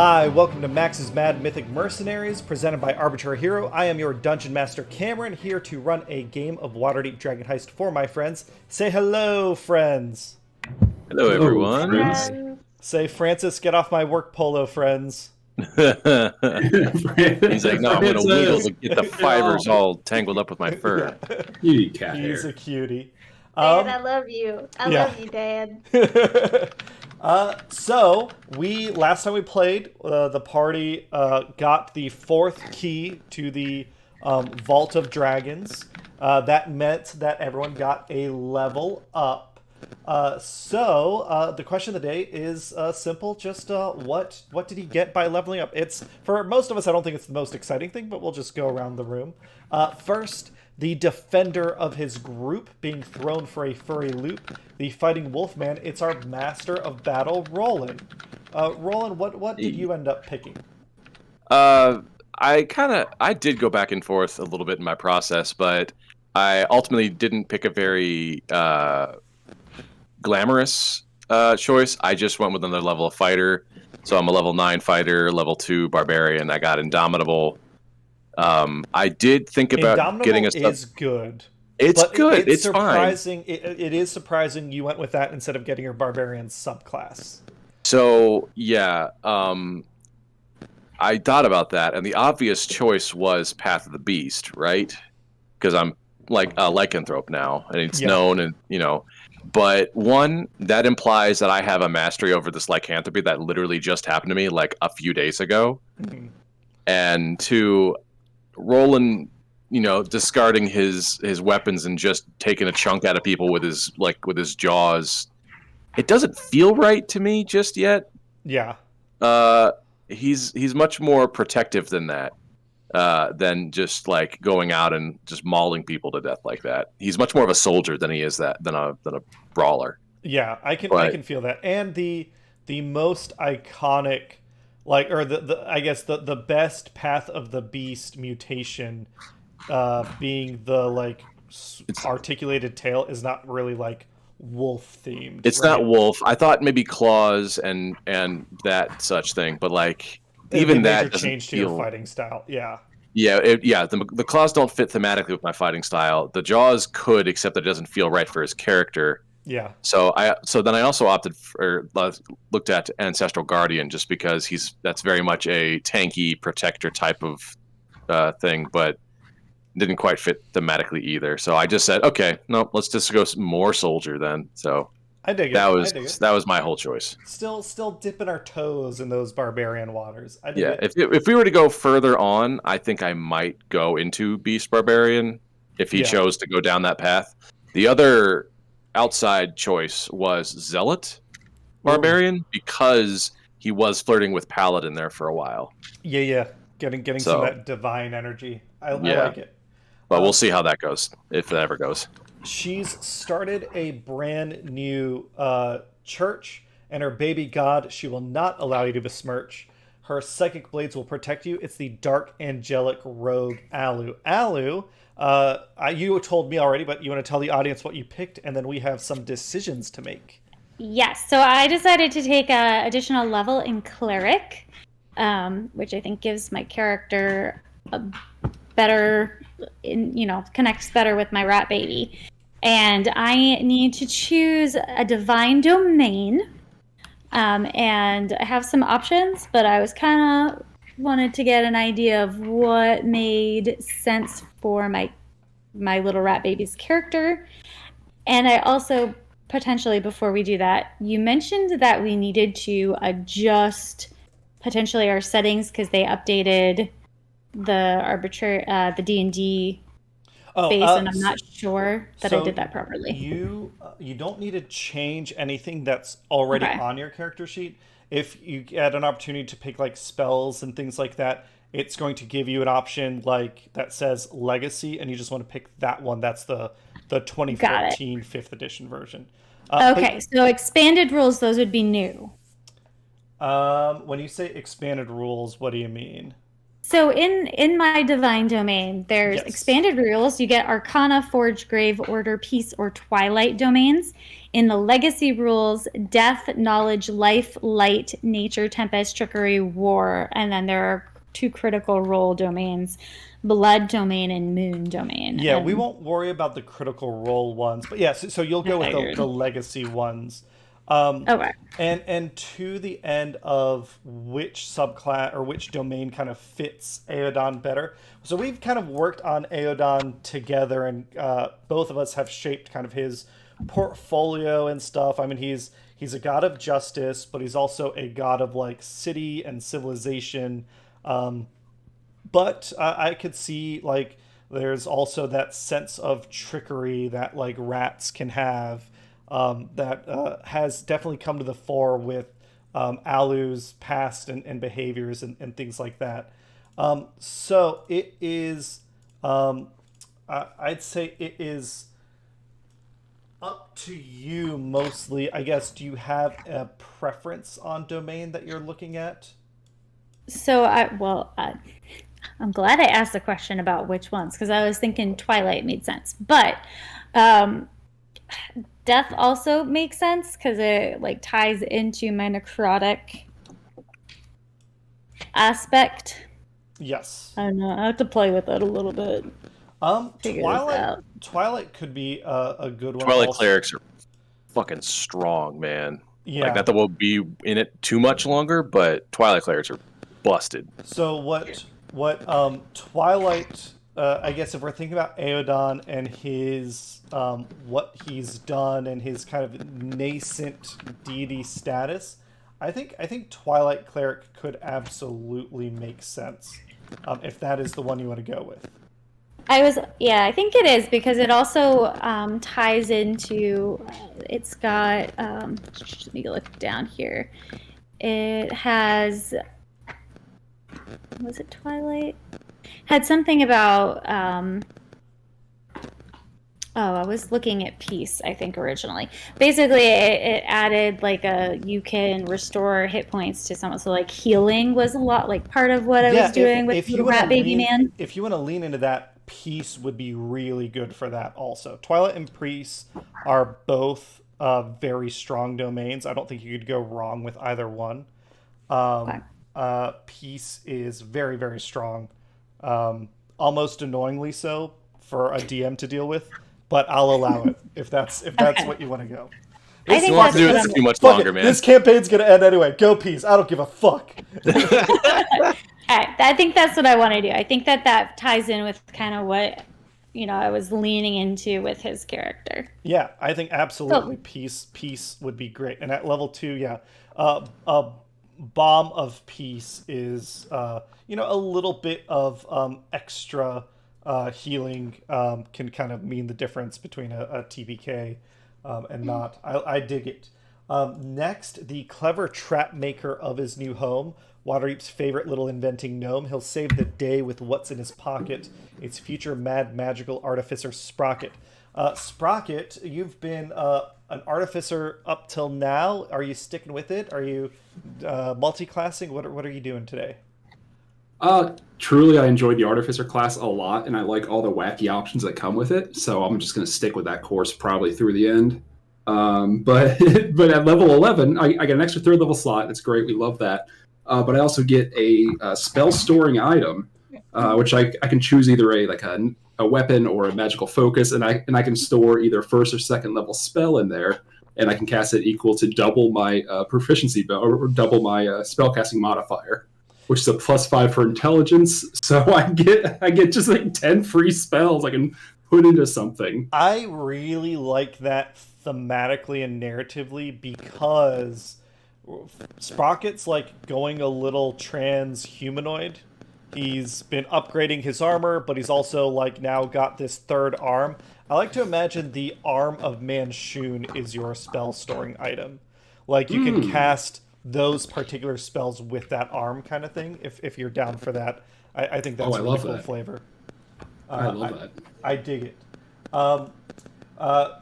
Hi, welcome to Max's Mad Mythic Mercenaries, presented by Arbitrary Hero. I am your Dungeon Master Cameron, here to run a game of Waterdeepdragonheist for my friends. Say hello, friends. Hello, everyone. friends. Say, Francis, get off my work polo, friends. He's like, no, I'm gonna wiggle to get the fibers all tangled up with my fur. Cutie cat He's hair. a cutie. Dad, I love you. I yeah. love you, Dad. So last time we played, the party got the fourth key to the Vault of Dragons. That meant that everyone got a level up. So the question of the day is simple. Just what did he get by leveling up? It's, for most of us, I don't think it's the most exciting thing, but we'll just go around the room. First, the defender of his group being thrown for a furry loop. The fighting wolfman, it's our master of battle, Roland. Roland, what did you end up picking? I did go back and forth a little bit in my process, but I ultimately didn't pick a very glamorous choice. I just went with another level of fighter. So I'm a level 9 fighter, level 2 barbarian. I got Indomitable. I did think about getting a is good. It's but good. It's surprising. fine. It is surprising you went with that instead of getting your barbarian subclass. So yeah, I thought about that, and the obvious choice was Path of the Beast, right? Because I'm like a lycanthrope now, and it's known, and But one, that implies that I have a mastery over this lycanthropy that literally just happened to me like a few days ago. Mm-hmm. And two, Roland, discarding his weapons and just taking a chunk out of people with his jaws. It doesn't feel right to me just yet. Yeah. He's much more protective than that. Than just like going out and just mauling people to death like that. He's much more of a soldier than he is than a brawler. Yeah, I can feel that. And the most iconic, the best Path of the Beast mutation, being the articulated tail, is not really wolf themed. It's not wolf. I thought maybe claws and that such thing, but even that doesn't change to your fighting style. Yeah. Yeah, the claws don't fit thematically with my fighting style. The jaws could, except that it doesn't feel right for his character. Yeah. So then I also looked at Ancestral Guardian, just because that's very much a tanky protector type of thing, but didn't quite fit thematically either. So I just said, okay, no, let's just go more soldier then. So I dig it. That was my whole choice. Still dipping our toes in those barbarian waters. I dig it. If we were to go further on, I think I might go into Beast Barbarian if he chose to go down that path. The other outside choice was Zealot Barbarian, because he was flirting with Paladin there for a while. Yeah. Getting some of that divine energy. I like it. But we'll see how that goes, if that ever goes. She's started a brand new church, and her baby god, she will not allow you to besmirch. Her psychic blades will protect you. It's the dark angelic rogue Alu. Alu, you told me already, but you want to tell the audience what you picked, and then we have some decisions to make. Yes, so I decided to take an additional level in cleric, which I think gives my character a better, connects better with my rat baby. And I need to choose a divine domain. And I have some options, but I was kind of wanted to get an idea of what made sense for my little rat baby's character. And I also, potentially, before we do that, you mentioned that we needed to adjust potentially our settings because they updated the arbitrary, the D&D space, and I'm not sure that I did that properly. You don't need to change anything that's already on your character sheet. If you get an opportunity to pick spells and things like that, it's going to give you an option that says Legacy, and you just want to pick that one. That's the 2014 5th edition version. So expanded rules, those would be new. When you say expanded rules, what do you mean? So in my divine domain, there's Yes. expanded rules. You get Arcana, Forge, Grave, Order, Peace, or Twilight domains. In the legacy rules, Death, Knowledge, Life, Light, Nature, Tempest, Trickery, War, and then there are 2 critical role domains, Blood domain and Moon domain. Yeah, and we won't worry about the critical role ones, but yeah, so you'll go with the legacy ones. Okay. And to the end of which subclass or which domain kind of fits Aeodon better. So we've kind of worked on Aeodon together, and both of us have shaped kind of his portfolio and stuff. I mean, he's a god of justice, but he's also a god of like city and civilization. But I could see like there's also that sense of trickery that like rats can have, that has definitely come to the fore with Alu's past and behaviors and things like that. So it is, I'd say it is up to you mostly. I guess, do you have a preference on domain that you're looking at? So I'm glad I asked the question about which ones, because I was thinking Twilight made sense, but Death also makes sense because it like ties into my necrotic aspect. Yes. I don't know. I have to play with it a little bit. Twilight could be a good one. Twilight also. clerics are fucking strong, man. Yeah. Like, not that we'll be in it too much longer, but Twilight clerics are busted. So what Twilight, I guess if we're thinking about Aeodon and his what he's done and his kind of nascent deity status, I think Twilight cleric could absolutely make sense, if that is the one you want to go with. I think it is, because it also ties into, it's got, let me look down here. It has, was it Twilight? Had something about, I was looking at peace, I think, originally. Basically, it added like you can restore hit points to someone. So like healing was a lot like part of what I was doing with the Rat Baby Man. If you want to lean into that, peace would be really good for that also. Twilight and peace are both very strong domains. I don't think you could go wrong with either one. Peace is very, very strong. Almost annoyingly so for a DM to deal with. But I'll allow it if that's what you want to go. I think want to do this too much longer, man. This campaign's gonna end anyway. Go peace. I don't give a fuck. I think that's what I want to do. I think that ties in with kind of what I was leaning into with his character. Yeah, I think absolutely peace would be great. And at level 2, yeah, a bomb of peace is a little bit of extra. Healing can kind of mean the difference between a TPK and not. I dig it. Next, the clever trap maker of his new home, Waterdeep's favorite little inventing gnome. He'll save the day with what's in his pocket. It's future mad magical artificer Sprocket. Sprocket, you've been an artificer up till now. Are you sticking with it? Are you multi-classing? What are you doing today? Truly, I enjoyed the Artificer class a lot, and I like all the wacky options that come with it, so I'm just going to stick with that course probably through the end. But at level 11, I get an extra 3rd level slot. That's great. We love that. But I also get a spell storing item, which I can choose either a weapon or a magical focus, and I can store either 1st or 2nd level spell in there, and I can cast it equal to double my proficiency or double my spellcasting modifier, which is a +5 for intelligence. So I get just like 10 free spells I can put into something. I really like that thematically and narratively, because Sprocket's like going a little transhumanoid. He's been upgrading his armor, but he's also like now got this 3rd arm. I like to imagine the arm of Manshun is your spell storing item. Like you can cast those particular spells with that arm kind of thing, if you're down for that. I think that's a really cool flavor. I love that. I dig it.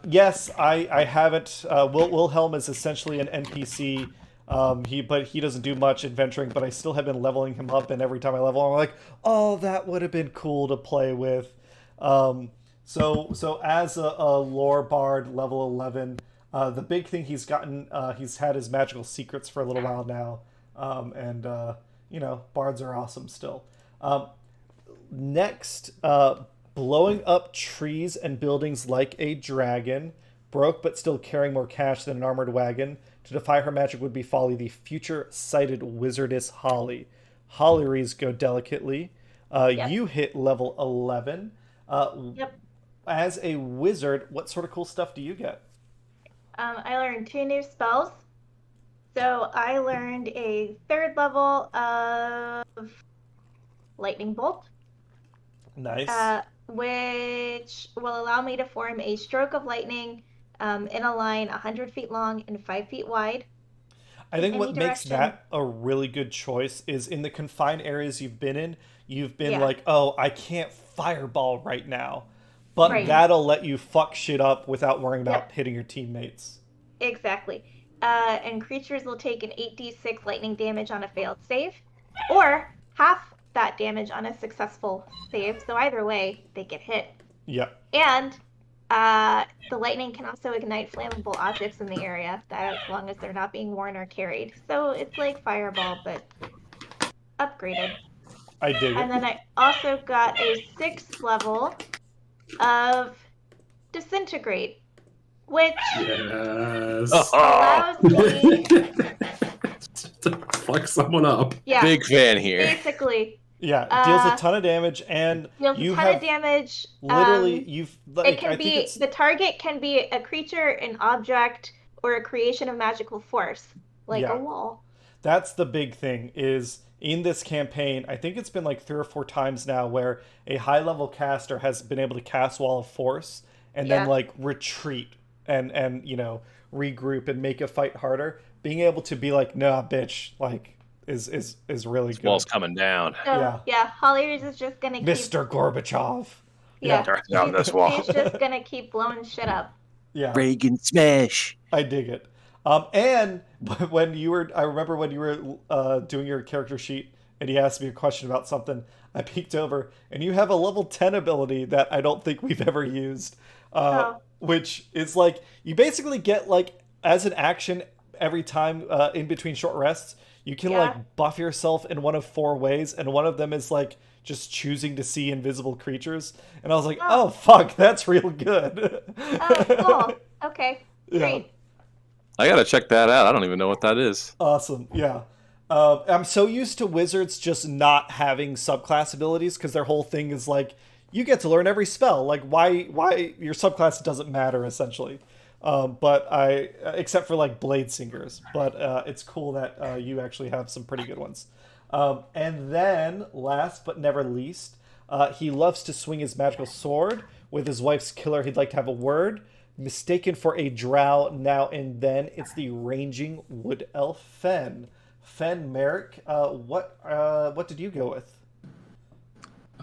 Yes, I haven't. Wilhelm is essentially an NPC But he doesn't do much adventuring, but I still have been leveling him up, and every time I level, I'm like, oh, that would have been cool to play with. So as a lore bard, level 11, the big thing he's gotten, he's had his magical secrets for a little while now, and bards are awesome still. Next, blowing up trees and buildings like a dragon, broke but still carrying more cash than an armored wagon. To defy her magic would be folly, the future-sighted wizardess Holly. Holleries go delicately. Yep. You hit level 11. Yep. As a wizard, what sort of cool stuff do you get? I learned 2 new spells. So I learned a 3rd level of Lightning Bolt. Nice. Which will allow me to form a stroke of lightning in a line 100 feet long and 5 feet wide. I think what any makes direction. that a really good choice is in the confined areas you've been Yeah. like, oh, I can't fireball right now. But Right. that'll let you fuck shit up without worrying about Yep. hitting your teammates. Exactly. And creatures will take an 8d6 lightning damage on a failed save, or half that damage on a successful save. So either way, they get hit. Yep. And the lightning can also ignite flammable objects in the area, that as long as they're not being worn or carried. So it's like Fireball, but upgraded. I dig And it. then I also got a 6th level of Disintegrate, which Yes. allows me, To fuck someone up. yeah, Big fan here. basically, Yeah, it deals a uh, ton of damage, and deals you a ton have of damage. literally, you've, like, It can I think be, it's, the target can be a creature, an object, or a creation of magical force, like Yeah. a wall. that's the big thing, is in this campaign, I think it's been like 3 or 4 times now where a high-level caster has been able to cast Wall of Force and then, Yeah. like, retreat and regroup and make a fight harder. Being able to be like, nah, bitch, like, is really This good. wall's coming down. So, yeah, Hollywood is just gonna keep, Mr. Gorbachev. yeah, Tear down this wall. he's just gonna keep blowing shit up. Yeah. Reagan smash. I dig it. And I remember when you were doing your character sheet and he asked me a question about something, I peeked over and you have a level 10 ability that I don't think we've ever used, which is like, you basically get, like, as an action every time in between short rests, you can Yeah. like buff yourself in one of 4 ways, and one of them is like just choosing to see invisible creatures. And I was like, oh fuck, that's real good. Oh, cool. Okay, Yeah. great. I gotta check that out. I don't even know what that is. Awesome, yeah. I'm so used to wizards just not having subclass abilities because their whole thing is like, you get to learn every spell. Like, why your subclass doesn't matter essentially. But except for like blade singers. But it's cool that you actually have some pretty good ones. And then, last but never least, he loves to swing his magical sword. With his wife's killer, he'd like to have a word. Mistaken for a drow now and then, it's the ranging wood elf Fen. Fen Merrick, what did you go with?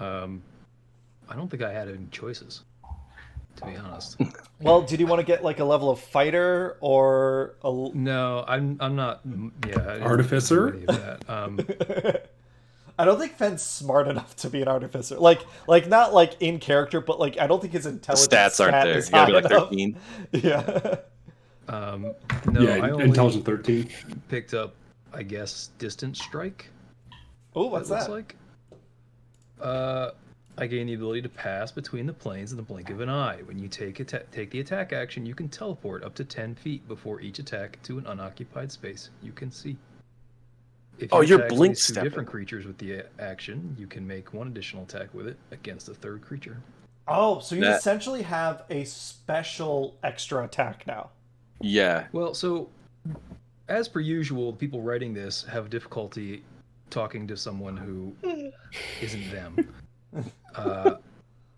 I don't think I had any choices, to be honest. Well, did you want to get like a level of fighter or a... No, I'm not. Yeah, I didn't Artificer? do any of that. I don't think Fenn's smart enough to be an artificer. Like not like in character, but like I don't think his The intelligence stats aren't stat there. is You gotta be high like enough. 13. Yeah. No, Yeah, I only intelligence 13. picked up, I guess, distance strike. Oh, what's it looks that? like. I gain the ability to pass between the planes in the blink of an eye. When you take the attack action, you can teleport up to 10 feet before each attack to an unoccupied space you can see. If you you're attack at blink least 2 stepping. different creatures with the action, you can make 1 additional attack with it against a third creature. Oh, so you That- essentially have a special extra attack now. Yeah. Well, so as per usual, the people writing this have difficulty talking to someone who isn't them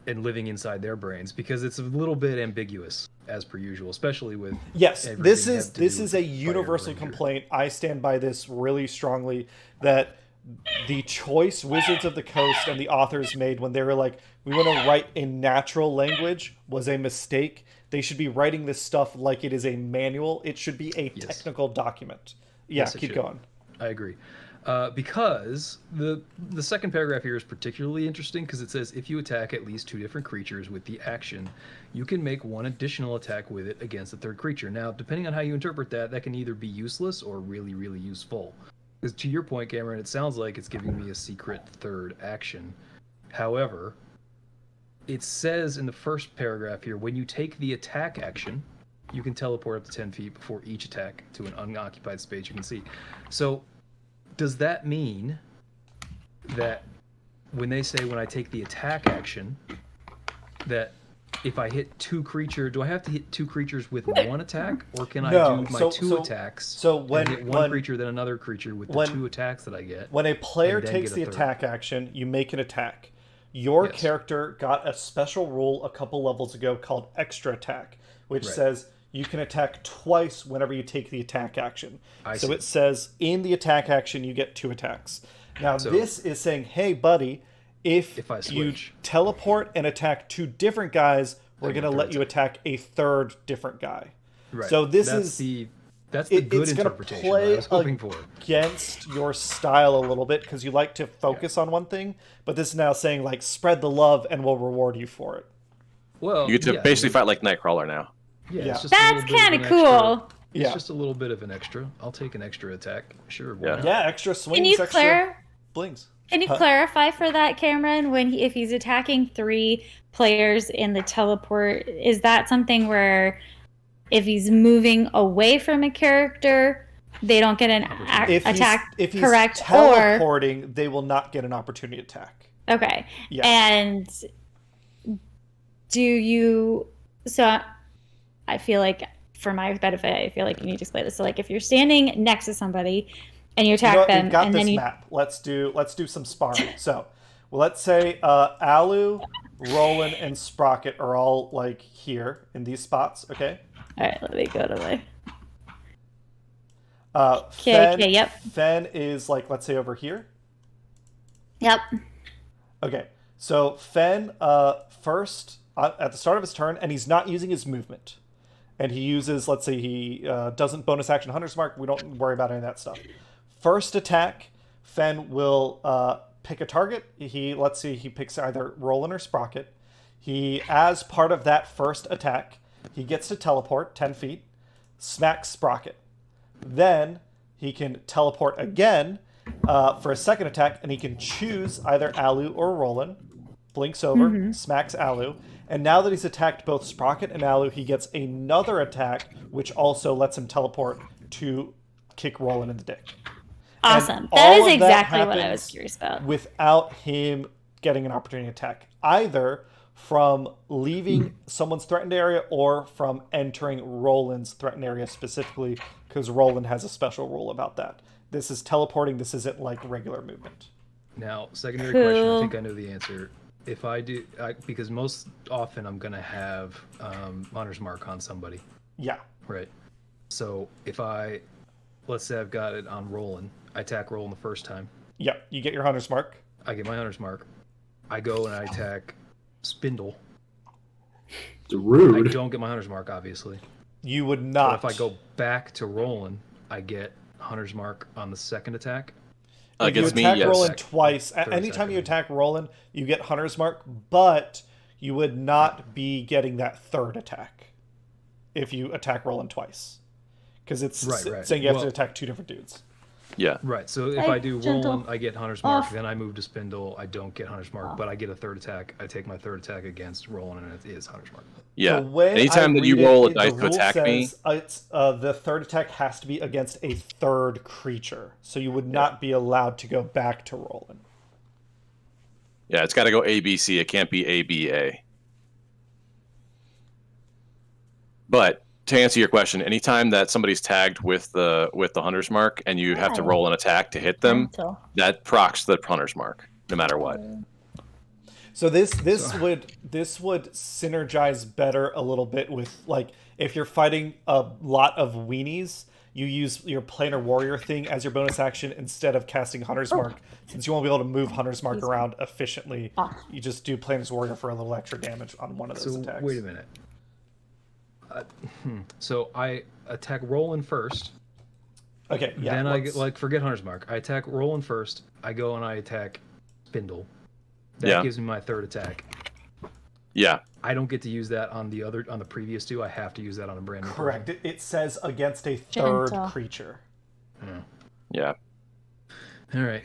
and living inside their brains because it's a little bit ambiguous as per usual, especially with Yes, everything this having is to this do is with a the Fire universal Ranger. complaint. I stand by this really strongly that the choice Wizards of the Coast and the authors made when they were like, we want to write in natural language was a mistake. They should be writing this stuff like it is a manual. It should be a Yes. technical document. Yeah, Yes, it keep should. going. I agree. Because the second paragraph here is particularly interesting because it says if you attack at least 2 different creatures with the action, you can make 1 additional attack with it against the third creature. Now, depending on how you interpret that, that can either be useless or really, really useful. Because to your point, Cameron, it sounds like it's giving me a secret third action. However, it says in the first paragraph here, when you take the attack action, you can teleport up to 10 feet before each attack to an unoccupied space you can see. So does that mean that when they say when I take the attack action, that if I hit 2 creatures, do I have to hit 2 creatures with 1 attack, or can I do my 2 attacks? So when and hit one creature, then another creature with the 2 attacks that I get. When a player and then takes get the a third. attack action, you make an attack. Your Yes. character got a special rule a couple levels ago called extra attack, which Right. says you can attack twice whenever you take the attack action. So see. it says in the attack action you get 2 attacks. Now So- this is saying, hey buddy, if I you switch. teleport and attack 2 different guys, we're get going to a let third you attack a third different guy. Right. So this that's is the that's the good it's going to interpretation that I play was hoping for. against your style a little bit because you like to focus on one thing, but this is now saying like spread the love and we'll reward you for it. Well, You get to yeah, basically fight like Nightcrawler now. Yeah, Yeah. it's just a That's little bit of kind an of extra- cool. It's Yeah. just a little bit of an extra. I'll take an extra attack. Sure. Why Yeah. not? Yeah, extra swings, Can you extra blings. Can you Huh? clarify for that, Cameron? If he's attacking 3 players in the teleport, is that something where if he's moving away from a character, they don't get an attack? If he's correct? teleporting, they will not get an opportunity attack. Okay. Yeah. And do you? So I feel like, for my benefit, I feel like you need to explain this. So, like, if you're standing next to somebody and you attack You know what? them, We've got and this then you map. Let's do some sparring. So, well, let's say Alu, Roland, and Sprocket are all like here in these spots. Okay. all right, let me go to the. Fen, okay, yep. Fen is like, let's say over here. Yep. Okay, so Fen first at the start of his turn, and he's not using his movement, and he uses, let's say he doesn't bonus action Hunter's Mark. We don't worry about any of that stuff. First attack, Fen will pick a target. Let's see, he picks either Roland or Sprocket. He, as part of that first attack, he gets to teleport 10 feet, smacks Sprocket. Then he can teleport again for a second attack, and he can choose either Alu or Roland. Blinks over, smacks Alu. And now that he's attacked both Sprocket and Alu, he gets another attack, which also lets him teleport to kick Roland in the dick. Awesome. And That all is of exactly what I happens was curious about. without him getting an opportunity attack, either from leaving someone's threatened area or from entering Roland's threatened area specifically, because Roland has a special rule about that. This is teleporting. This isn't like regular movement. Now, secondary question. I Cool. think I know the answer. If I do, because most often I'm gonna have Hunter's Mark on somebody, Yeah. right? So if let's say I've got it on Roland, I attack Roland the first time. Yeah. You get your Hunter's Mark. I get my Hunter's Mark. I go and I attack Spindle. It's rude. I don't get my Hunter's Mark, obviously. You would But not. if I go back to Roland, I get Hunter's Mark on the second attack. If you Against me, attack yes. Roland twice, Third anytime you attack. attack Roland, you get Hunter's Mark, but you would not be getting that third attack if you attack Roland twice. Because it's Right. saying you have to Well- attack 2 different dudes. Yeah. Right. So if Hey, I do gentle. Roland, I get Hunter's Mark. Off. Then I move to Spindle. I don't get Hunter's Mark, but I get a third attack. I take my third attack against Roland, and it is Hunter's Mark. Yeah. The way Anytime I that you read roll a the dice to rule attack me, says, it's, the third attack has to be against a third creature. So you would not be allowed to go back to Roland. yeah, it's got to go A, B, C. It can't be A, B, A. But to answer your question, anytime that somebody's tagged with the Hunter's Mark and you have to roll an attack to hit them, Mental. that procs the Hunter's Mark, no matter what. So this would synergize better a little bit with, like, if you're fighting a lot of weenies, you use your planar warrior thing as your bonus action instead of casting Hunter's Mark. Since you won't be able to move Hunter's Mark around efficiently, you just do planar warrior for a little extra damage on one of those So attacks. wait a minute. So I attack Roland first. Okay, yeah. Then I get, like, forget Hunter's Mark. I attack Roland first. I go and I attack Spindle. That gives me my third attack. Yeah. I don't get to use that on the previous two. I have to use that on a brand new Correct. person. It says against a third Gentle. creature. Yeah. All right.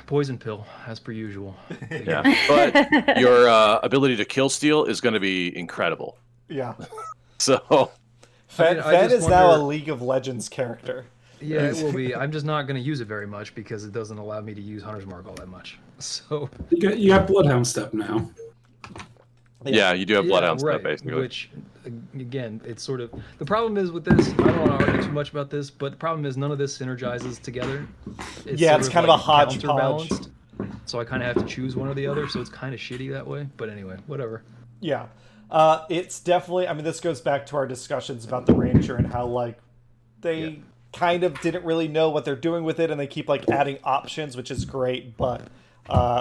Poison pill, as per usual. Yeah. But your ability to kill steal is going to be incredible. Yeah. So. Fen I just is now a wonder- League of Legends character. Yeah, it will be. I'm just not going to use it very much because it doesn't allow me to use Hunter's Mark all that much. So. You got Bloodhound step now. Yeah, you do have Bloodhound right, stuff, basically. Which, again, it's sort of... The problem is with this, I don't want to argue too much about this, but the problem is none of this synergizes together. Yeah, it's kind of a hodgepodge. counterbalanced, so I kind of have to choose one or the other, so it's kind of shitty that way. But anyway, whatever. Yeah. It's definitely... I mean, this goes back to our discussions about the Ranger and how, like, they kind of didn't really know what they're doing with it, and they keep, like, adding options, which is great, but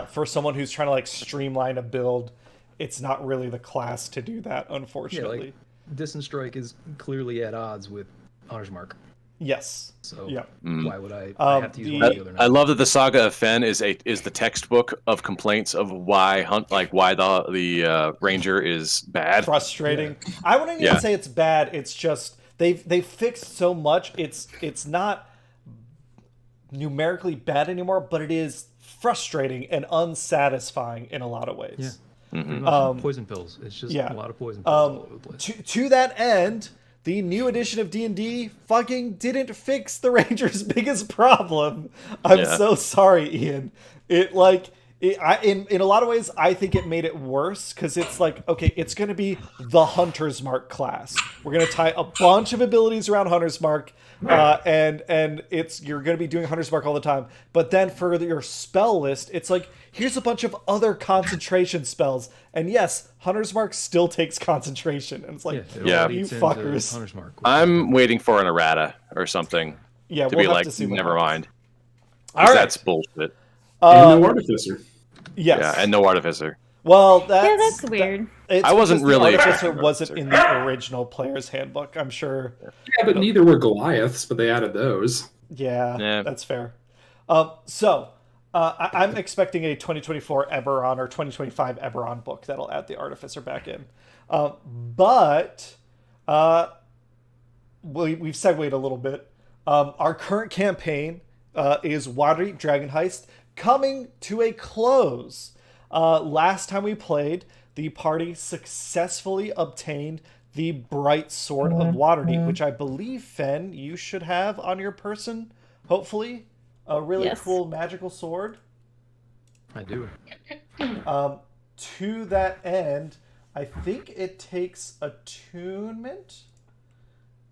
for someone who's trying to, like, streamline a build... It's not really the class to do that, unfortunately. Yeah, like, Distant Strike is clearly at odds with Hunter's Mark. Yes. So yeah. Why would I have to use one or the other now? I love that the Saga of Fen is the textbook of complaints of why the Ranger is bad. Frustrating. Yeah. I wouldn't even say it's bad. It's just they've fixed so much. It's not numerically bad anymore, but it is frustrating and unsatisfying in a lot of ways. Yeah. Mm-hmm. Poison pills. It's just a lot of poison pills all over the place. To that end, the new edition of D&D fucking didn't fix the Ranger's biggest problem. I'm so sorry, Ian. In a lot of ways, I think it made it worse because it's like, okay, it's going to be the Hunter's Mark class. We're going to tie a bunch of abilities around Hunter's Mark, and you're going to be doing Hunter's Mark all the time. But then for your spell list, it's like, here's a bunch of other concentration spells. And yes, Hunter's Mark still takes concentration. And it's like, you fuckers. Hunter's Mark. I'm waiting for an errata or something to be like, never mind. All right. That's bullshit. And no Artificer. Yes. Yeah, and no Artificer. Well, that's weird. I wasn't really... The Artificer wasn't in the original player's handbook, I'm sure. Yeah, but neither were Goliaths, but they added those. Yeah. That's fair. I'm expecting a 2024 Eberron or 2025 Eberron book that'll add the Artificer back in. But we've segued a little bit. Our current campaign is Waterdeep Dragonheist coming to a close. Last time we played, the party successfully obtained the Bright Sword of Waterdeep, which I believe, Fen, you should have on your person, hopefully. A really cool magical sword. I do. To that end, I think it takes attunement.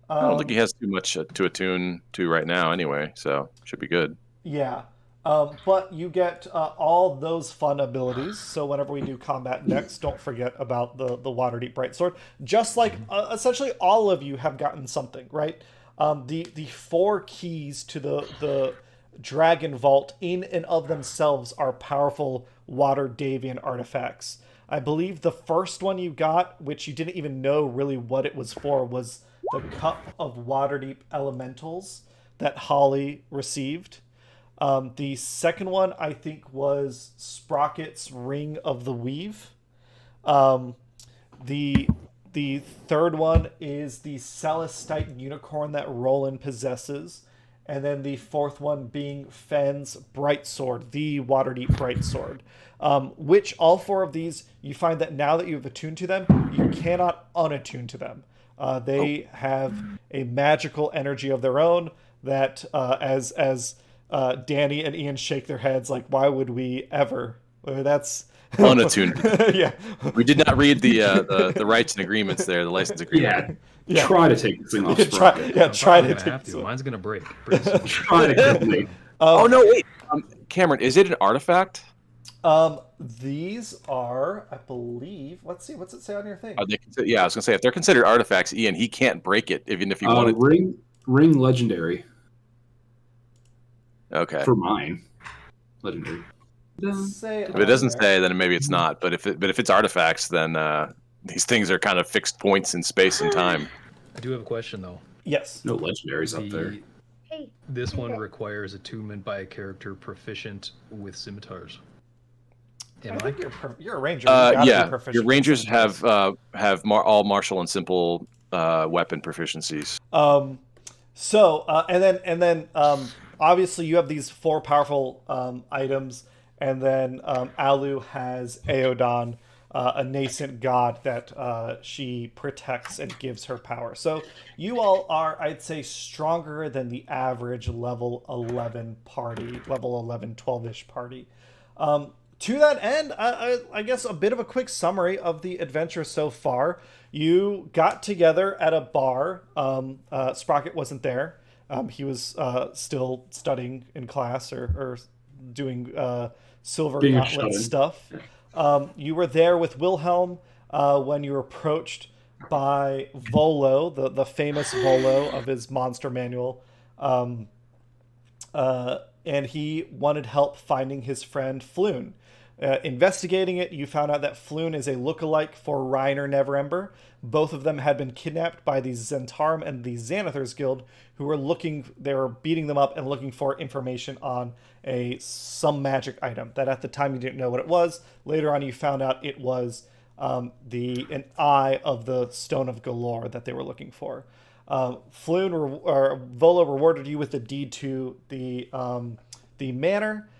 I don't think he has too much to attune to right now anyway, so should be good. Yeah. But you get all those fun abilities. So whenever we do combat next, don't forget about the Waterdeep Brightsword. Just like essentially all of you have gotten something, right? The 4 keys to the Dragon Vault in and of themselves are powerful Water Davian artifacts. I believe the first one you got, which you didn't even know really what it was for, was the Cup of Waterdeep Elementals that Holly received. The second one, I think, was Sprocket's Ring of the Weave. The third one is the Celestite Unicorn that Roland possesses. And then the fourth one being Fen's Bright Sword, the Waterdeep Bright Sword. Which all 4 of these, you find that now that you've attuned to them, you cannot unattune to them. They have a magical energy of their own that, as Danny and Ian shake their heads like, why would we ever? That's unattuned. Yeah, we did not read the rights and agreements there, the license agreement. Yeah. Try to take this thing off. Try to take this. Mine's gonna break. Try to complete. Oh no, wait, Cameron, is it an artifact? These are, I believe. Let's see. What's it say on your thing? Are they? Yeah, I was gonna say if they're considered artifacts, Ian, he can't break it even if he wanted. Ring legendary. Okay. For mine, legendary. If it doesn't say, then maybe it's not. But if it's artifacts, then these things are kind of fixed points in space and time. I do have a question though. Yes. No legendaries up there. Hey. This hey, one hey. requires attunement by a character proficient with scimitars. I think you're a ranger. You gotta be Yeah, proficient your with rangers scimitars. have all martial and simple weapon proficiencies. And then obviously you have these 4 powerful items, and then Alu has Aeodon, a nascent god that she protects and gives her power. So you all are, I'd say, stronger than the average level 11 party, level 11, 12-ish party. To that end, I guess a bit of a quick summary of the adventure so far. You got together at a bar. Sprocket wasn't there. He was still studying in class or doing silver Being a gauntlet shut-in. stuff. You were there with Wilhelm when you were approached by Volo, the famous Volo of his monster manual. And he wanted help finding his friend Floon. Investigating it, you found out that Floon is a lookalike for Reiner Neverember. Both of them had been kidnapped by the Zentarum and the Xanathars Guild, who were they were beating them up and looking for information on some magic item that at the time you didn't know what it was. Later on, you found out it was an eye of the Stone of Galore that they were looking for. Volo rewarded you with the deed to the manor.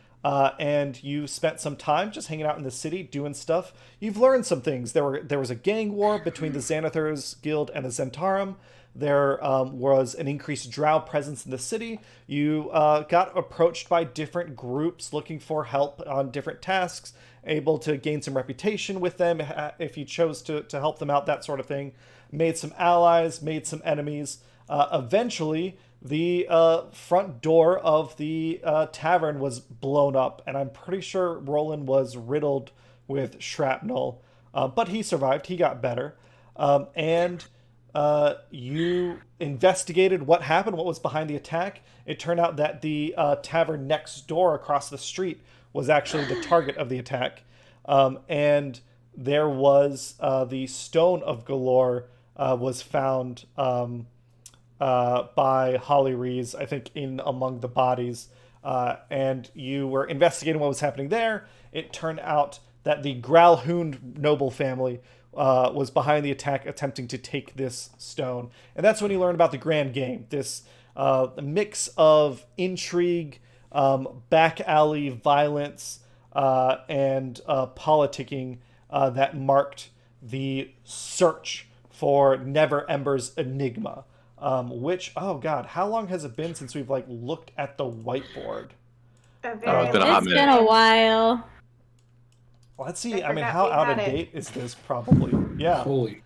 And you spent some time just hanging out in the city doing stuff. You've learned some things. There was a gang war between the Xanathars Guild and the Zentarum. There was an increased drow presence in the city. You got approached by different groups looking for help on different tasks, able to gain some reputation with them if you chose to help them out, that sort of thing. Made some allies, made some enemies. Eventually, the front door of the tavern was blown up, and I'm pretty sure Roland was riddled with shrapnel, but he survived. He got better. And you investigated what happened, what was behind the attack. It turned out that the tavern next door across the street was actually the target of the attack. And there was the Stone of Galore was found by Holly Rees, I think, in among the bodies. And you were investigating what was happening there. It turned out that the Growlhound noble family was behind the attack, attempting to take this stone. And that's when you learned about the Grand Game, this mix of intrigue, back alley violence, and politicking that marked the search for Neverember's enigma. Which, oh god, how long has it been since we've looked at the whiteboard? It's been a hot It's minute. been a while. Let's see. I I mean, forgot how we out had of it. date is this? Probably. Yeah. Holy.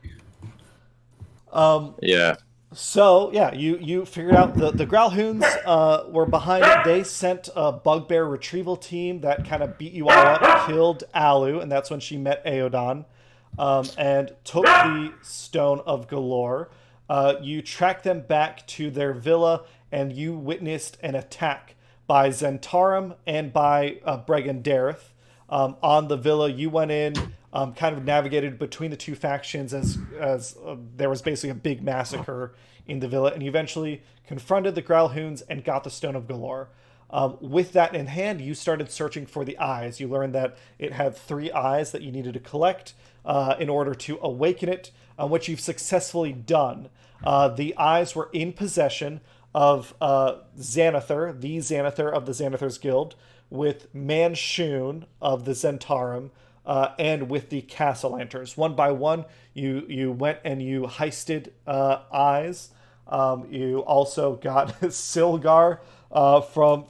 Yeah. So yeah, you figured out the Growlhounds were behind it. They sent a bugbear retrieval team that kind of beat you all up, killed Alu, and that's when she met Aeodon, and took the Stone of Galore. You tracked them back to their villa, and you witnessed an attack by Zentarum and by Bregandareth on the villa. You went in, kind of navigated between the two factions as there was basically a big massacre in the villa, and you eventually confronted the Growlhounds and got the Stone of Galore. With that in hand, you started searching for the eyes. You learned that it had 3 eyes that you needed to collect in order to awaken it, which you've successfully done. The eyes were in possession of Xanathar, the Xanathar of the Xanathars Guild, with Manshun of the Zentarum, and with the Castellanters. One by one, you went and you heisted eyes. You also got Silgar from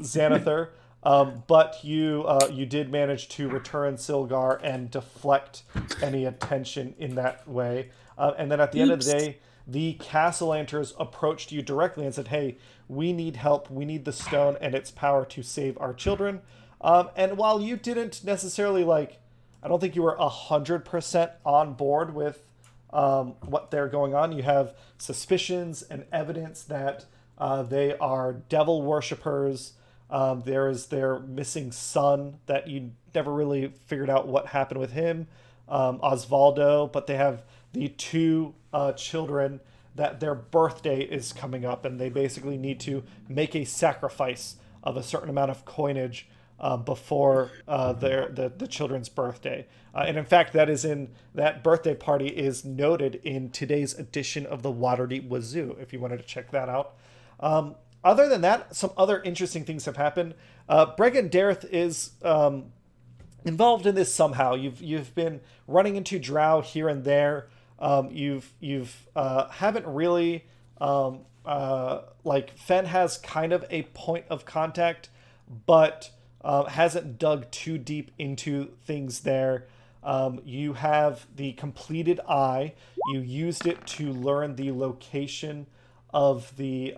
Xanathar, but you did manage to return Silgar and deflect any attention in that way. And then at the end of the day, the Castellanters approached you directly and said, hey, we need help. We need the stone and its power to save our children. And while you didn't necessarily, I don't think you were 100% on board with what they're going on, you have suspicions and evidence that they are devil worshippers. There is their missing son that you never really figured out what happened with him, Osvaldo, but they have the 2 children that their birthday is coming up, and they basically need to make a sacrifice of a certain amount of coinage before the children's birthday. And in fact, that birthday party is noted in today's edition of the Waterdeep Wazoo, if you wanted to check that out. Other than that, some other interesting things have happened. Bregan Dareth is involved in this somehow. You've been running into drow here and there. You've haven't really like Fen has kind of a point of contact, but hasn't dug too deep into things there. You have the completed eye. You used it to learn the location of the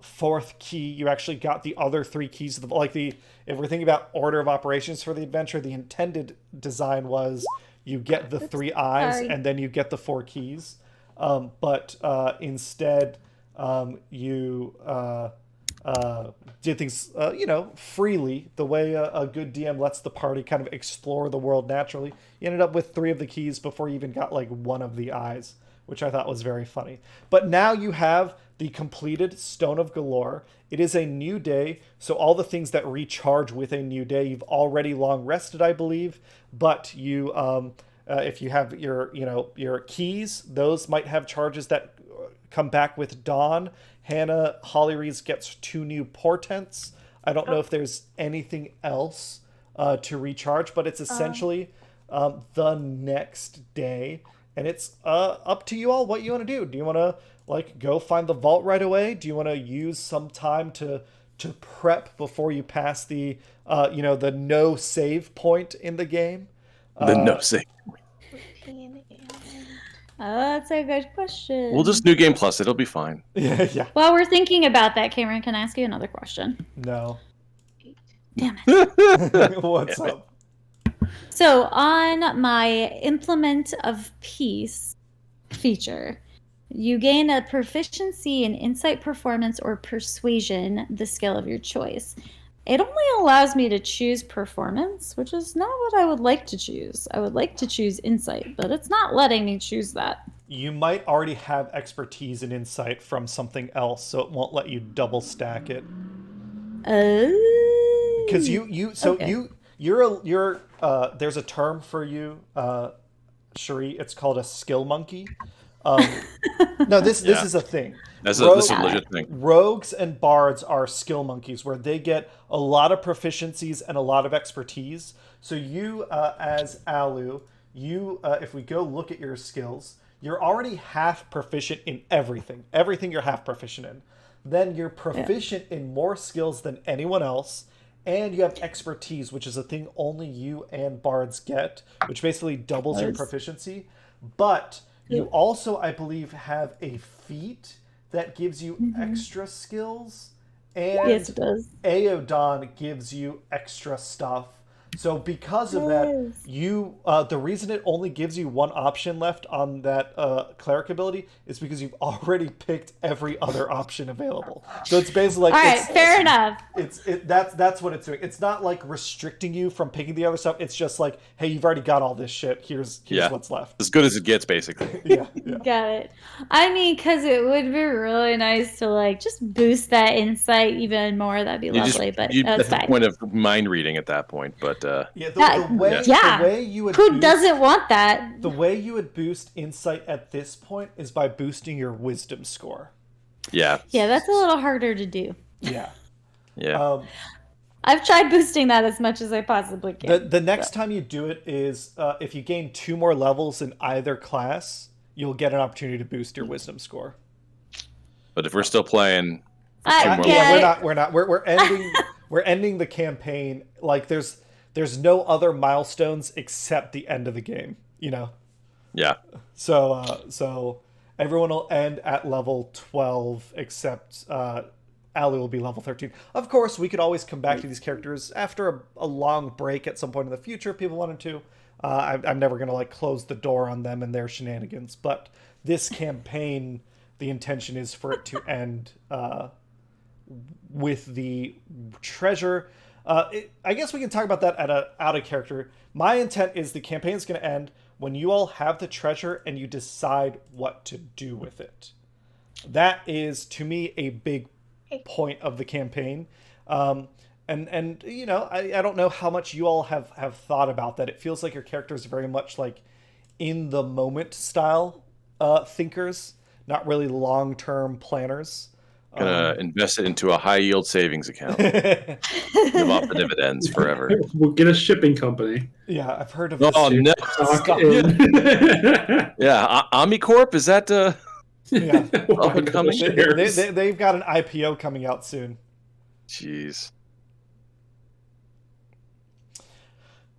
fourth key. You actually got the other three keys of the if we're thinking about order of operations for the adventure, the intended design was you get the three eyes and then you get the four keys. But instead, you did things, freely, the way a good DM lets the party kind of explore the world naturally. You ended up with 3 of the keys before you even got like 1 of the eyes, which I thought was very funny. But now you have the completed Stone of Galore. It is a new day, so all the things that recharge with a new day, you've already long rested, I believe. But you, if you have your keys, those might have charges that come back with dawn. Hannah Hollyrees gets 2 new portents. I don't know if there's anything else to recharge, but it's essentially the next day. And it's up to you all what you want to do. Do you want to go find the vault right away? Do you want to use some time to prep before you pass the the no save point in the game? The no save point. That's a good question. We'll just New Game Plus. It'll be fine. Yeah. While we're thinking about that, Cameron, can I ask you another question? No. Damn it. What's up? So on my Implement of Peace feature, you gain a proficiency in Insight, Performance, or Persuasion, the skill of your choice. It only allows me to choose Performance, which is not what I would like to choose. I would like to choose Insight, but it's not letting me choose that. You might already have expertise in Insight from something else, so it won't let you double stack it. Because you're there's a term for you, Cherie. It's called a skill monkey. No, this is a thing. This is a legit thing. Rogues and bards are skill monkeys, where they get a lot of proficiencies and a lot of expertise. So you, as Alu, if we go look at your skills, you're already half proficient in everything. Everything you're half proficient in. Then you're proficient in more skills than anyone else. And you have expertise, which is a thing only you and bards get, which basically doubles your proficiency. But you also, I believe, have a feat that gives you extra skills. And yes, it does. Aeodon gives you extra stuff. So because of that, you the reason it only gives you 1 option left on that cleric ability is because you've already picked every other option available. So it's basically like, all right, fair enough. That's what it's doing. It's not like restricting you from picking the other stuff. It's just like, hey, you've already got all this shit. Here's what's left. As good as it gets, basically. Yeah. Got it. I mean, because it would be really nice to just boost that insight even more. That'd be lovely. But that's the point of mind reading at that point. But the way you would who doesn't want that? The way you would boost insight at this point is by boosting your wisdom score. Yeah. Yeah, that's a little harder to do. Yeah. Yeah. I've tried boosting that as much as I possibly can. The next time you do it is if you gain 2 more levels in either class, you'll get an opportunity to boost your wisdom score. But if we're still playing, we're ending the campaign. Like there's no other milestones except the end of the game. Yeah. So everyone will end at level 12 except Ali will be level 13. Of course, we could always come back to these characters after a long break at some point in the future if people wanted to. I'm never going to close the door on them and their shenanigans. But this campaign, the intention is for it to end with the treasure. I guess we can talk about that out of character. My intent is the campaign's going to end when you all have the treasure and you decide what to do with it. That is, to me, a big point of the campaign. And you know, I don't know how much you all have thought about that. It feels like your characters are very much like in the moment style thinkers, not really long-term planners. Gonna invest it into a high yield savings account. Live off the dividends forever. We'll get a shipping company. Yeah, I've heard of Oh this. no! Stock Stop. in- Yeah, Omnicorp, is that Yeah. up and coming? They've got an IPO coming out soon. Jeez.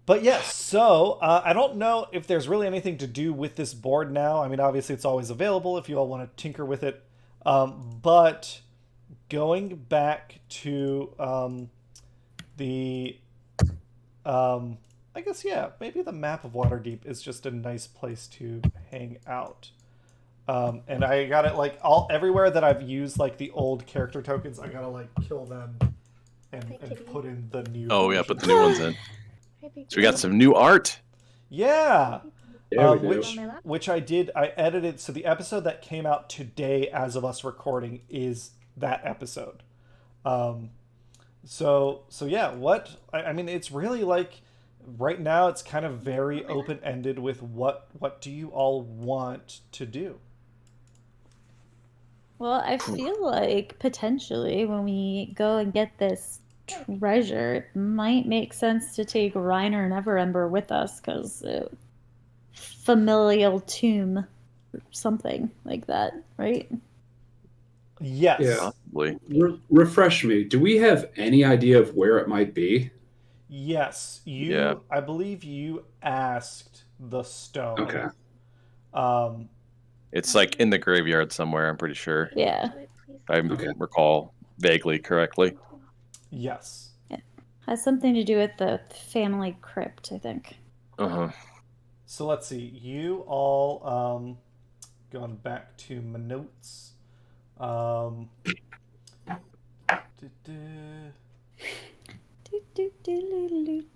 But yes, so I don't know if there's really anything to do with this board now. I mean, obviously it's always available if you all want to tinker with it. But going back to I guess, yeah, maybe the map of Waterdeep is just a nice place to hang out. And I got it like everywhere that I've used like the old character tokens, I gotta like kill them and put in the new. Oh yeah, version. put the new ones in. So we got some new art. Yeah. Yeah, we do. Which I did. I edited. So the episode that came out today, as of us recording, is that episode. So yeah. What I mean, it's really like right now. It's kind of very open ended with what do you all want to do? Well, I feel like potentially when we go and get this treasure, it might make sense to take Reiner and Everember with us, because familial tomb or something like that, right? Yes. Yeah. Possibly. Refresh me. Do we have any idea of where it might be? Yes. Yeah. I believe you asked the stone. Okay. It's like in the graveyard somewhere, I'm pretty sure. Yeah. If I recall vaguely correctly. Yes. Has something to do with the family crypt, I think. Uh-huh. So let's see. You all going back to my notes.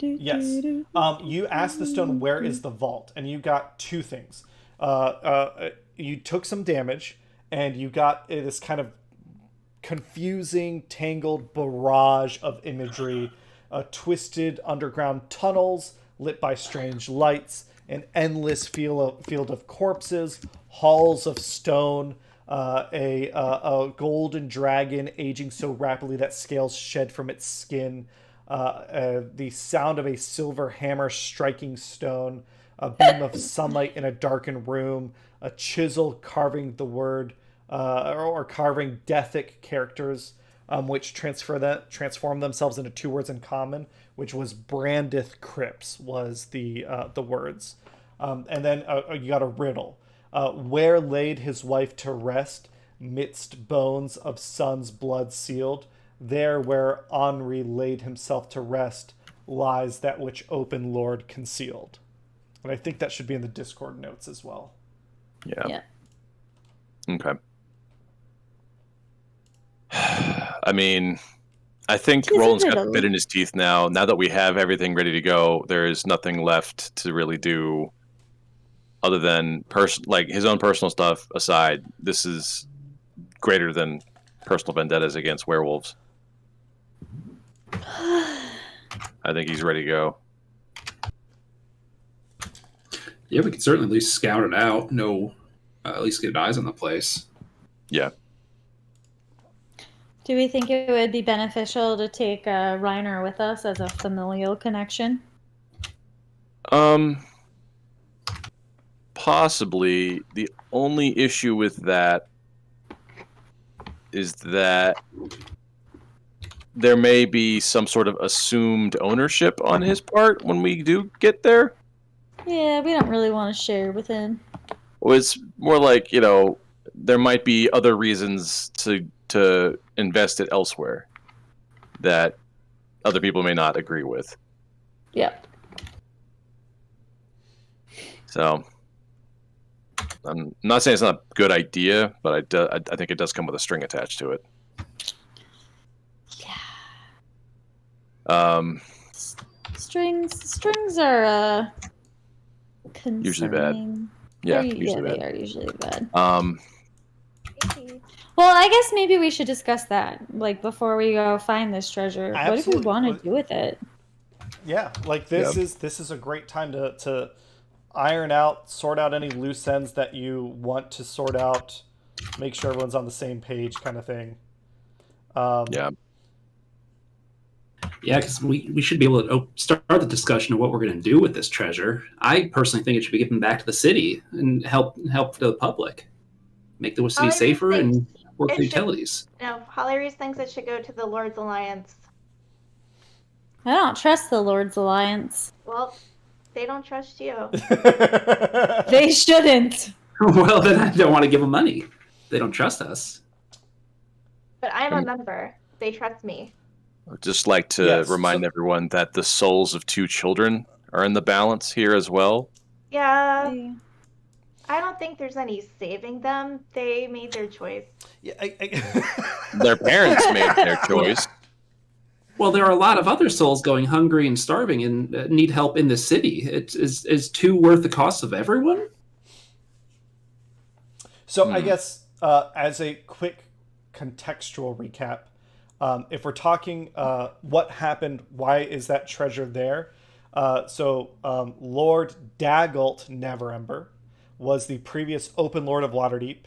Yes. You asked the stone, where is the vault? And you got two things. You took some damage, and you got this kind of confusing, tangled barrage of imagery, twisted underground tunnels lit by strange lights, an endless field of corpses, halls of stone, a golden dragon aging so rapidly that scales shed from its skin, the sound of a silver hammer striking stone, a beam of sunlight in a darkened room, a chisel carving the word, or carving Deathic characters, which transform themselves into two words in common, which was Brandith Crypts was the words. And then you got a riddle. Where laid his wife to rest, midst bones of sons' blood sealed, there where Henri laid himself to rest, lies that which open Lord concealed. And I think that should be in the Discord notes as well. Yeah. Okay. I mean, I think Roland's got the bit in his teeth now. Now that we have everything ready to go, there is nothing left to really do other than his own personal stuff aside. This is greater than personal vendettas against werewolves. I think he's ready to go. Yeah, we could certainly at least scout it out. At least get eyes on the place. Yeah. Do we think it would be beneficial to take Reiner with us as a familial connection? Possibly. The only issue with that is that there may be some sort of assumed ownership on his part when we do get there. Yeah, we don't really want to share with him. Well, it's more like, there might be other reasons to invest it elsewhere that other people may not agree with. Yeah. So I'm not saying it's not a good idea, but I think it does come with a string attached to it. Yeah. Strings are Usually bad. concerning. Yeah, They're- usually they bad. are usually bad. Maybe. Well, I guess maybe we should discuss that, like, before we go find this treasure. What do we Absolutely. want to do with it? Yeah, like this is a great time to iron out, sort out any loose ends that you want to sort out, make sure everyone's on the same page, kind of thing. Yeah. Yeah, because we should be able to start the discussion of what we're going to do with this treasure. I personally think it should be given back to the city and help the public, make the city Holly safer thinks and work it the should- utilities. No, Holly Reese thinks it should go to the Lord's Alliance. I don't trust the Lord's Alliance. Well, they don't trust you. They shouldn't. Well, then I don't want to give them money. They don't trust us. But I'm a member. They trust me. I'd just like to Yes, remind so- everyone that the souls of 2 children are in the balance here as well. Yeah, I don't think there's any saving them. They made their choice. Yeah, Their parents made their choice. Well, there are a lot of other souls going hungry and starving and need help in the city. Is 2 worth the cost of everyone? So I guess as a quick contextual recap, if we're talking what happened, why is that treasure there? Lord Daggalt Neverember was the previous Open Lord of Waterdeep.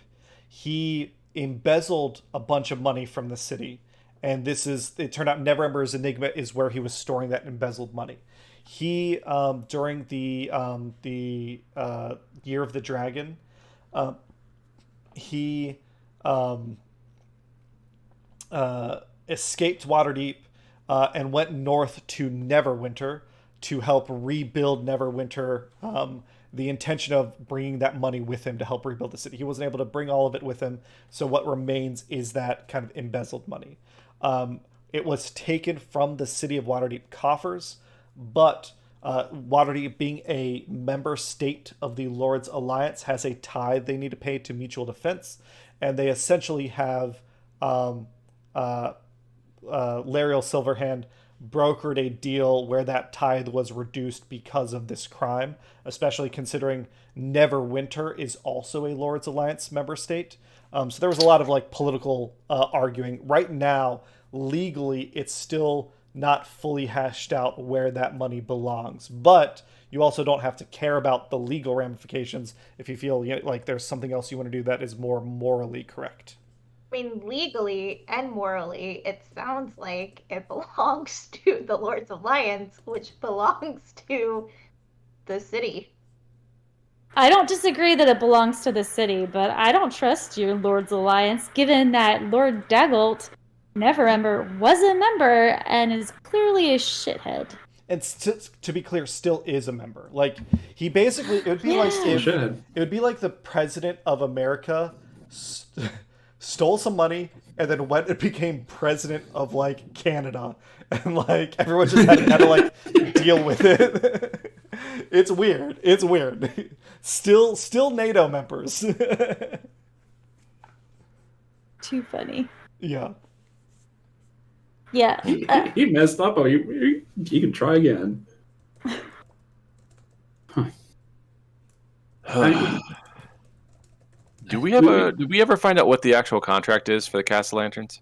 He embezzled a bunch of money from the city, and it turned out Neverember's enigma is where he was storing that embezzled money. He during the Year of the Dragon, he escaped Waterdeep and went north to Neverwinter to help rebuild Neverwinter. The intention of bringing that money with him to help rebuild the city. He wasn't able to bring all of it with him, so what remains is that kind of embezzled money. It was taken from the city of Waterdeep coffers, but Waterdeep, being a member state of the Lord's Alliance, has a tithe they need to pay to mutual defense, and they essentially have Lariel Silverhand brokered a deal where that tithe was reduced because of this crime, especially considering Neverwinter is also a Lord's Alliance member state. So there was a lot of like political arguing. Right now, legally, it's still not fully hashed out where that money belongs, but you also don't have to care about the legal ramifications if you feel like there's something else you want to do that is more morally correct. I mean, legally and morally, it sounds like it belongs to the Lord's Alliance, which belongs to the city. I don't disagree that it belongs to the city, but I don't trust your Lord's Alliance, given that Lord Daggalt Neverember was a member and is clearly a shithead. And to be clear, still is a member. Like he basically, it would be like if it would be like the president of America stole some money and then went and became president of like Canada, and like everyone just had to kind of like deal with it. It's weird. It's weird. Still NATO members. Too funny. Yeah. Yeah. He messed up. Oh, you can try again. Did we ever find out what the actual contract is for the Castle Lanterns?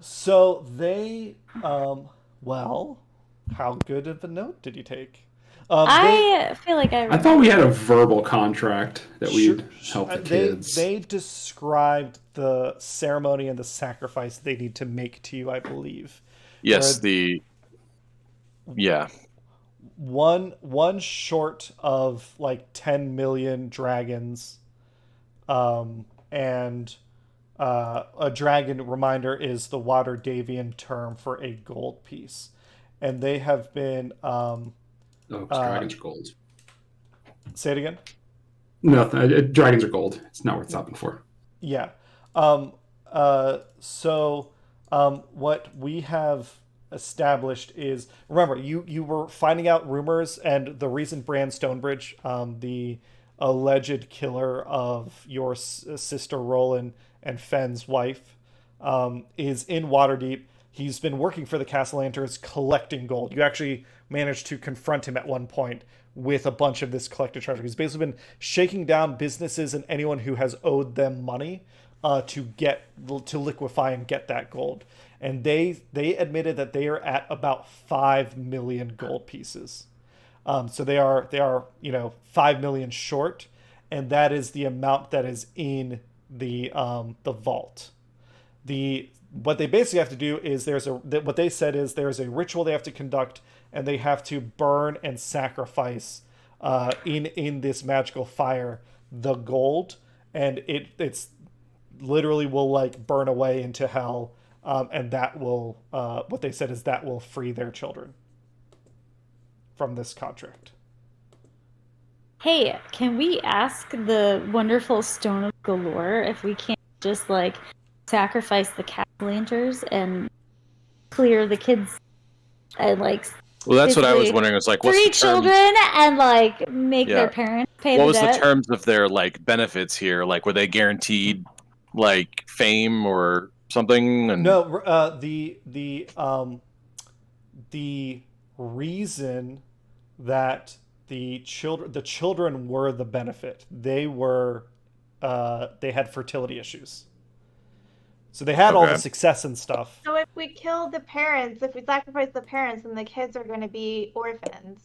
So they, well, how good of a note did you take? I feel like I thought we had a verbal contract that we'd help the they, kids. They described the ceremony and the sacrifice they need to make to you, I believe. Yes, One short of like 10 million dragons, and a dragon reminder is the Waterdeevian term for a gold piece, and they have been dragons are gold. Say it again. No, dragons are gold. It's not worth stopping for. Yeah. What we have established is, remember, you were finding out rumors, and the reason Bran Stonebridge, the alleged killer of your sister Roland and Fenn's wife, is in Waterdeep. he's been working for the Castellanters collecting gold. You actually managed to confront him at one point with a bunch of this collected treasure. He's basically been shaking down businesses and anyone who has owed them money to liquefy and get that gold. And they admitted that they are at about 5 million gold pieces. So they are 5 million short, and that is the amount that is in the vault. What they basically have to do is what they said is there's a ritual they have to conduct, and they have to burn and sacrifice in this magical fire the gold, and it's literally will like burn away into hell, and that will what they said is that will free their children from this contract. Hey, can we ask the wonderful Stone of Galore if we can't just like sacrifice the Castellanters and clear the kids and like? Well, that's what I was wondering. It's like, what's three the children and like make their parents pay. What was debt? the terms of their like benefits here? Like, were they guaranteed like fame or something? And No, the reason that the children were the benefit. They had fertility issues. So they had all the success and stuff. So if we kill the parents, if we sacrifice the parents, then the kids are going to be orphans.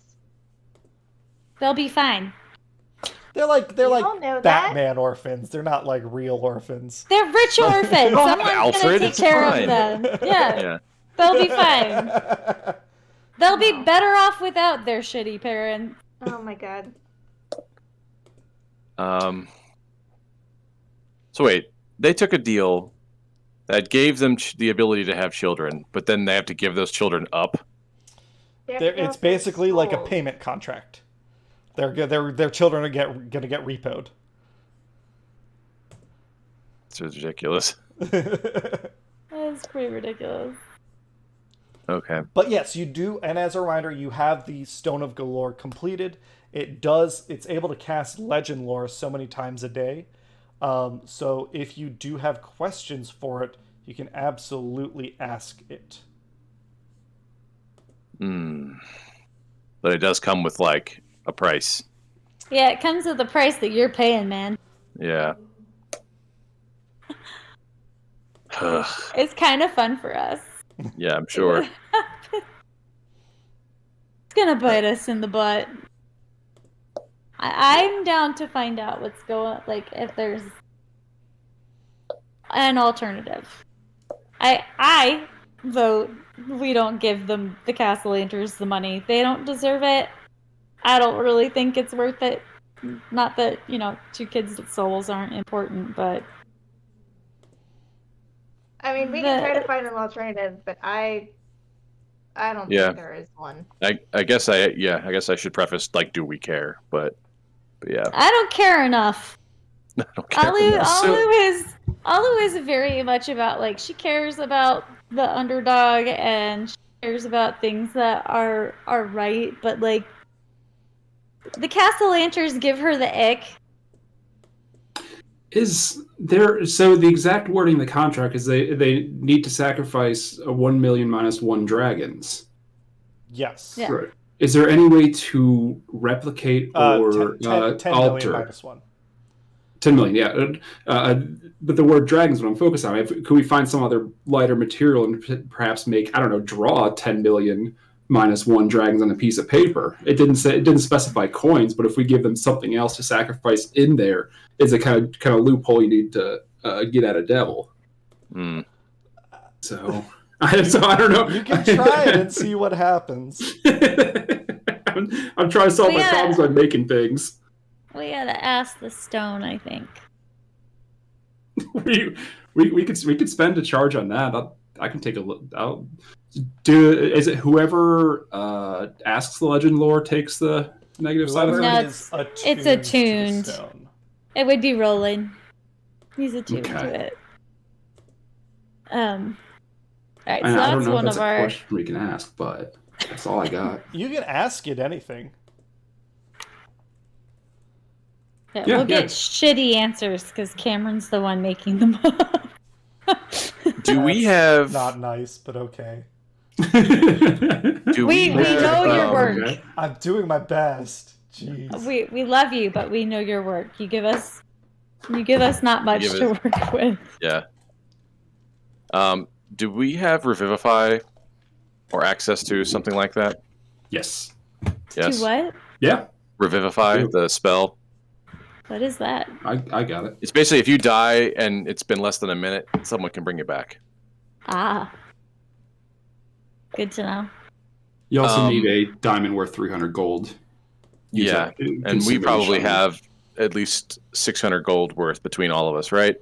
They'll be fine. They're like Batman that. Orphans. They're not like real orphans. They're rich orphans. Someone's Alfred, gonna take it's care fine. of them. Yeah. They'll be fine. They'll be better off without their shitty parents. Oh my god. So wait, they took a deal that gave them the ability to have children, but then they have to give those children up. It's basically like a payment contract. Their children are gonna get repoed. It's ridiculous. That's pretty ridiculous. Okay. But yes, you do, and as a reminder, you have the Stone of Galore completed. It's able to cast legend lore so many times a day. So if you do have questions for it, you can absolutely ask it. But it does come with like a price. Yeah, it comes with the price that you're paying, man. Yeah. It's kind of fun for us. Yeah, I'm sure. It's gonna bite us in the butt. I'm down to find out what's going, like if there's an alternative. I vote we don't give them the Castellanters the money. They don't deserve it. I don't really think it's worth it. Not that, 2 kids' souls aren't important, but I mean, we can try to find an alternative, but I don't think there is one. I guess I should preface like, do we care? But yeah. I don't care enough. I don't care enough. Alu is very much about like she cares about the underdog and she cares about things that are right, but like the Castellanters give her the ick. So the exact wording of the contract is they need to sacrifice 1 million minus 1 dragons. Yes. Yeah. Right. Is there any way to replicate or 10 alter? million minus 1. 10 million, yeah. But the word dragons is what I'm focused on. Could we find some other lighter material and perhaps draw 10 million minus 1 dragons on a piece of paper? It didn't specify coins, but if we give them something else to sacrifice in there, it's a kind of loophole you need to get at a devil. So I don't know. You can try it and see what happens. I'm trying to solve my problems by making things. We gotta ask the stone, I think. we could spend a charge on that. I can take a look. Is it whoever asks the legend lore takes the negative side of it? No, it's attuned. It would be Roland. He's attuned to it. Alright, so I that's don't know one if that's of a our question we can ask, but that's all I got. You can ask it anything. we'll get shitty answers because Cameron's the one making them up. Do we have? Not nice, but okay. Do We know your Oh, work. okay. I'm doing my best. Jeez. We love you, but we know your work. You give us not much to work with. Yeah. Do we have Revivify or access to something like that? Yes. Yes. To what? Yeah, Revivify, the spell. What is that? I got it. It's basically if you die and it's been less than a minute, someone can bring you back. Ah. Good to know. You also Um, need a diamond worth 300 gold. Yeah, and we probably have at least 600 gold worth between all of us, right?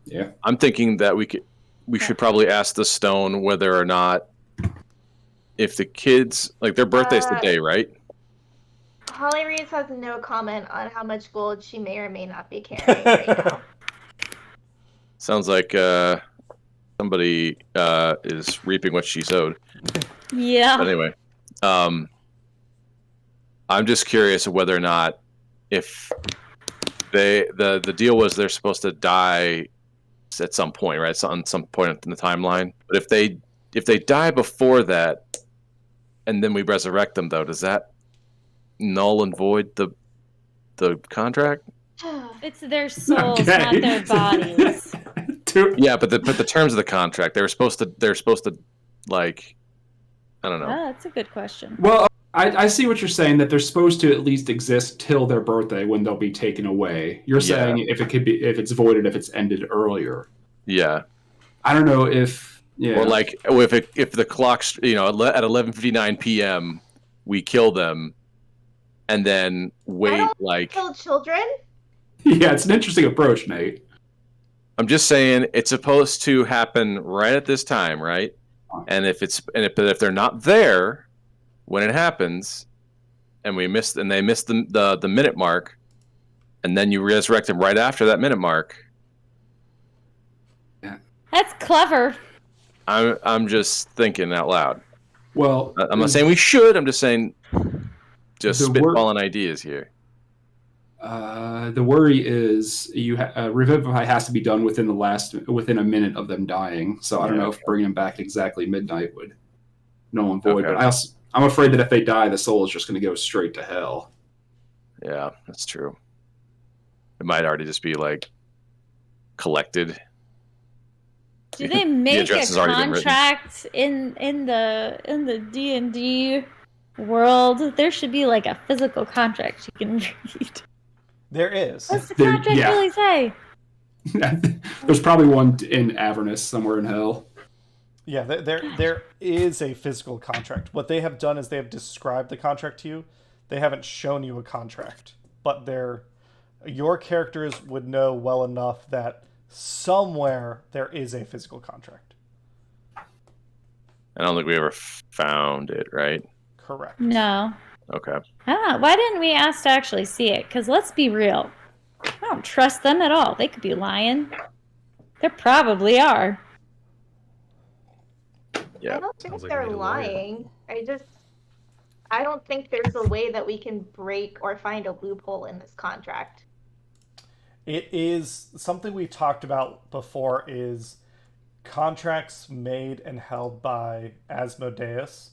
Yeah. I'm thinking that we should probably ask the stone whether or not if the kids like their birthday's today, right? Holly Reese has no comment on how much gold she may or may not be carrying right now. Sounds like somebody is reaping what she sowed. Yeah. But anyway, I'm just curious whether or not if the deal was they're supposed to die at some point, right? So on some point in the timeline. But if they die before that, and then we resurrect them, though, does that null and void the contract? It's their souls, Okay. not their bodies. Yeah, but the terms of the contract, they're supposed to like, I don't know. Oh, that's a good question. Well, I see what you're saying, that they're supposed to at least exist till their birthday when they'll be taken away. You're saying if it's voided, if it's ended earlier. Yeah. I don't know if Or like if the clock's at 11:59 p.m. we kill them, and then wait like. Kill children? Yeah, it's an interesting approach, Nate. I'm just saying it's supposed to happen right at this time, right? And if they're not there when it happens, and they miss the minute mark, and then you resurrect them right after that minute mark. That's clever. I'm just thinking out loud. Well, I'm not saying we should. I'm just saying, just The wor- spitballing ideas here. the worry is Revivify has to be done within a minute of them dying. So I don't know if bringing them back exactly midnight would null and void. Okay. But I'm afraid that if they die, the soul is just going to go straight to hell. Yeah, that's true. It might already just be like collected. Do they make a address has already been written. contract in the D&D world? There should be like a physical contract you can read. There is. What's the contract really say? There's probably one in Avernus somewhere in hell. Yeah, there is a physical contract. What they have done is they have described the contract to you. They haven't shown you a contract, but your characters would know well enough that somewhere there is a physical contract. I don't think we ever found it, right? Correct. No. Okay. Why didn't we ask to actually see it? Because let's be real. I don't trust them at all. They could be lying. They probably are. Yeah. I don't think Sounds like they're we need a lawyer. lying. I don't think there's a way that we can break or find a loophole in this contract. It is something we talked about before is contracts made and held by Asmodeus.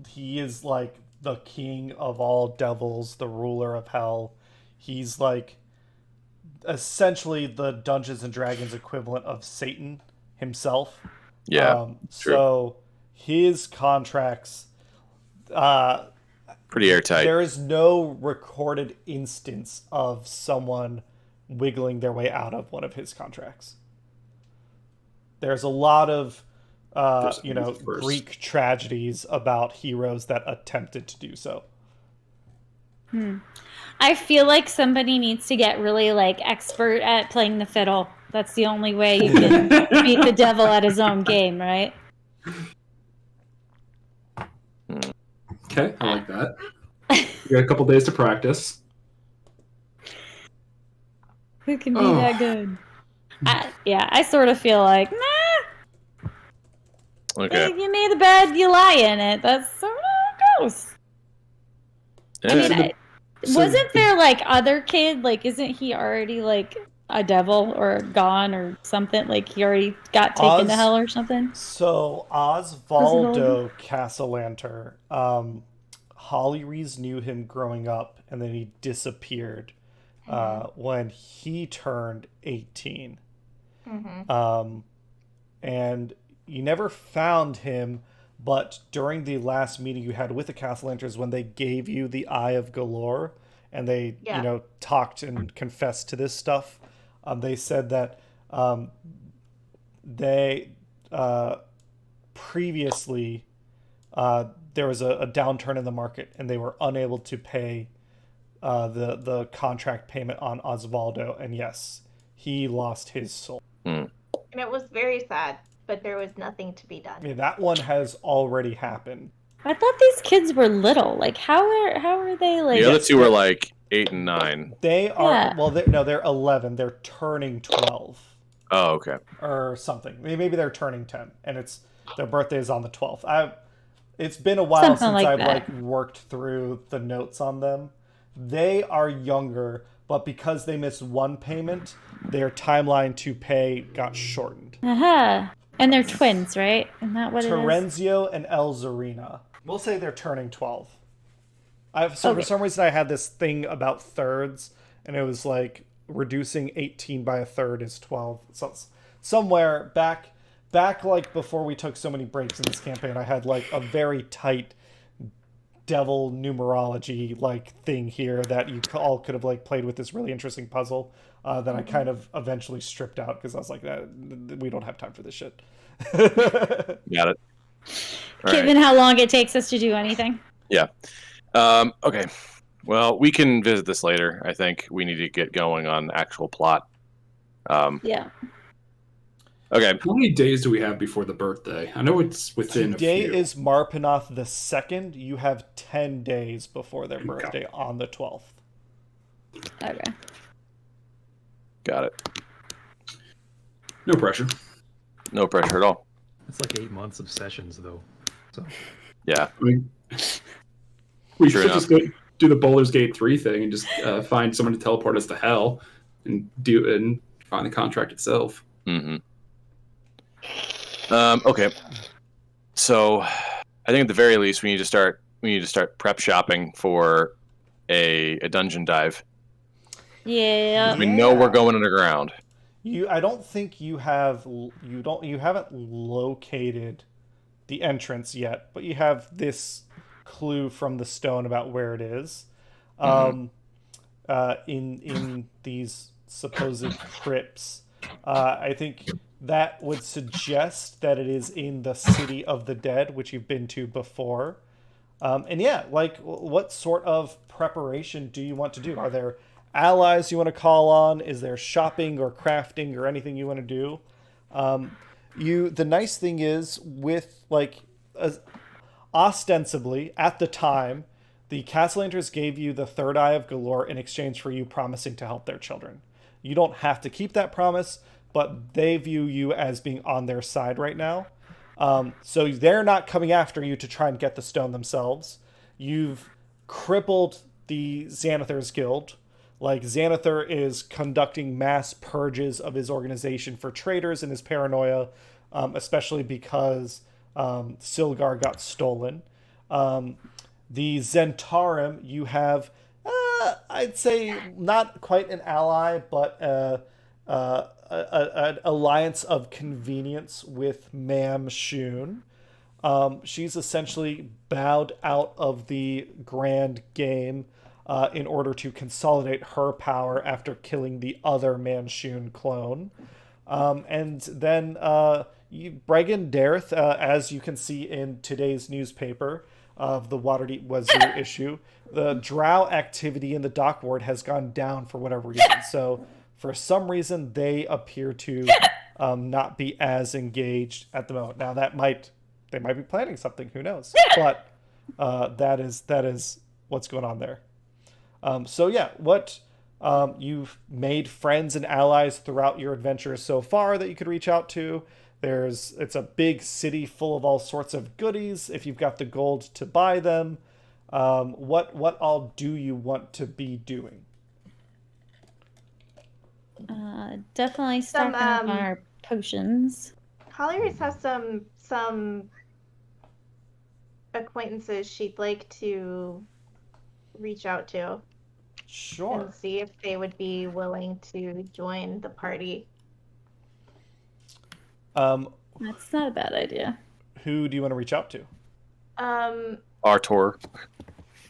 He is like the king of all devils, the ruler of hell. He's like essentially the Dungeons and Dragons equivalent of Satan himself. Yeah. True. So his contracts, Pretty airtight. there is no recorded instance of someone wiggling their way out of one of his contracts. There's a lot of Greek tragedies about heroes that attempted to do so. I feel like somebody needs to get really like expert at playing the fiddle. That's the only way you can beat the devil at his own game, right? Okay, I like that. You got a couple days to practice. Who can be that good? I sort of feel like, Okay. if you made the bed, you lie in it. That's sort of how it goes. Yeah. I mean, wasn't there like other kid? Like, isn't he already like a devil or gone or something? Like he already got taken to hell or something? So Osvaldo Castellanter, Holly Rees knew him growing up, and then he disappeared when he turned 18. And you never found him, but during the last meeting you had with the Castellanters, when they gave you the Eye of Galore, and they talked and confessed to this stuff, they said that they previously there was a downturn in the market, and they were unable to pay the contract payment on Osvaldo, and yes, he lost his soul. And it was very sad, but there was nothing to be done. Yeah, that one has already happened. I thought these kids were little. Like, how are they like? The other two were like 8 and 9. They are they're 11. They're turning 12. Oh, okay. Or something. Maybe they're turning 10, and their birthday is on the 12th. It's been a while since I've worked through the notes on them. They are younger, but because they missed one payment, their timeline to pay got shortened. And they're twins, right? Isn't that what it is? Terenzio and Elzarina. We'll say they're turning 12. For some reason I had this thing about thirds, and it was like reducing 18 by a third is 12. So somewhere back like before we took so many breaks in this campaign, I had like a very tight devil numerology like thing here that you all could have like played with this really interesting puzzle that I kind of eventually stripped out because I was like, we don't have time for this shit. Got it. Given how long it takes us to do anything. Yeah. Okay. Well, we can visit this later. I think we need to get going on actual plot. Yeah. Okay. How many days do we have before the birthday? I know it's within Today a few. is Marpanoth the 2nd. You have 10 days before their birthday on the 12th. Okay. Got it. No pressure. No pressure at all. It's like 8 months of sessions, though. So. Yeah. I mean, we should just go do the Baldur's Gate 3 thing and just find someone to teleport us to hell and find the contract itself. Mm-hmm. Okay. So, I think at the very least we need to start prep shopping for a dungeon dive. Yeah. We know we're going underground. I don't think you haven't located the entrance yet, but you have this clue from the stone about where it is. In these supposed crypts. I think that would suggest that it is in the City of the Dead, which you've been to before. What sort of preparation do you want to do? Are there allies you want to call on? Is there shopping or crafting or anything you want to do? The nice thing is with ostensibly at the time, the Castellanters gave you the third Eye of Galore in exchange for you promising to help their children. You don't have to keep that promise, but they view you as being on their side right now. So they're not coming after you to try and get the stone themselves. You've crippled the Xanathar's Guild. Like, Xanathar is conducting mass purges of his organization for traitors in his paranoia, especially because Silgar got stolen. The Zentarum, you have, I'd say, not quite an ally, but an alliance of convenience with Mam Shun. She's essentially bowed out of the grand game in order to consolidate her power after killing the other Manshun clone. And then Bregan Dareth, as you can see in today's newspaper of the Waterdeep Wazoo issue, the drow activity in the dock ward has gone down for whatever reason. So for some reason, they appear to not be as engaged at the moment. Now they might be planning something. Who knows? But that is what's going on there. You've made friends and allies throughout your adventures so far that you could reach out to. It's a big city full of all sorts of goodies if you've got the gold to buy them. What all do you want to be doing? definitely stocking up on our potions. Holly has some acquaintances she'd like to reach out to Sure. and see if they would be willing to join the party. That's not a bad idea. Who do you want to reach out to? Artor.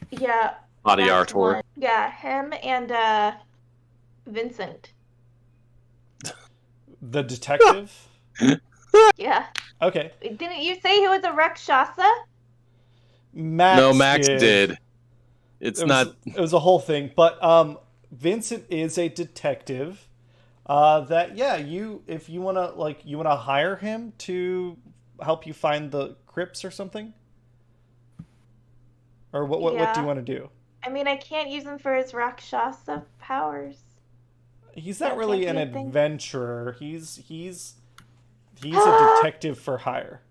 Yeah. Adi that's Artor. one. Yeah, him and Vincent. The detective? Yeah. Okay. Didn't you say he was a Rakshasa? Max did. It was a whole thing, but Vincent is a detective. If you wanna hire him to help you find the crypts or something, or what do you want to do? I mean, I can't use him for his Rakshasa powers. He's not That really an can't be a thing. adventurer. He's a detective for hire.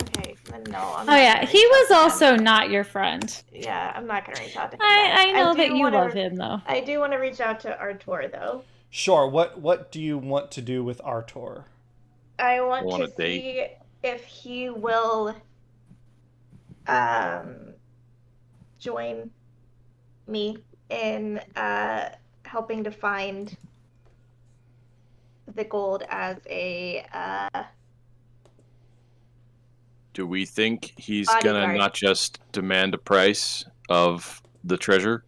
Okay, then no. I'm Oh not yeah, gonna he reach out was to him. also not your friend. Yeah, I'm not gonna reach out to him. I know that do you wanna- love him though. I do want to reach out to Artur though. Sure. What do you want to do with Artor? I want Want to a date? see if he will join me in helping to find the gold as a Do we think he's gonna Bodyguard. not just demand a price of the treasure?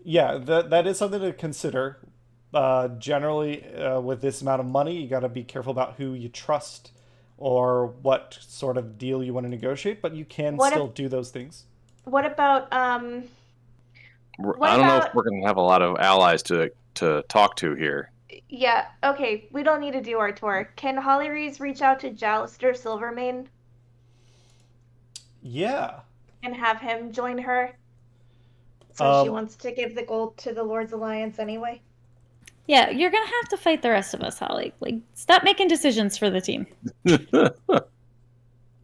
Yeah, that is something to consider. Generally, with this amount of money, you got to be careful about who you trust or what sort of deal you want to negotiate, but you can What still do those things. what about I What don't know if about- we're gonna have a lot of allies to talk to here. yeah, okay, we don't need to do Artur. Can Holly Reese reach out to Jalister Silvermane Yeah. and have him join her? So she Um, wants to give the gold to the Lord's Alliance anyway. Yeah, you're gonna have to fight the rest of us, Holly. Like, stop making decisions for the team.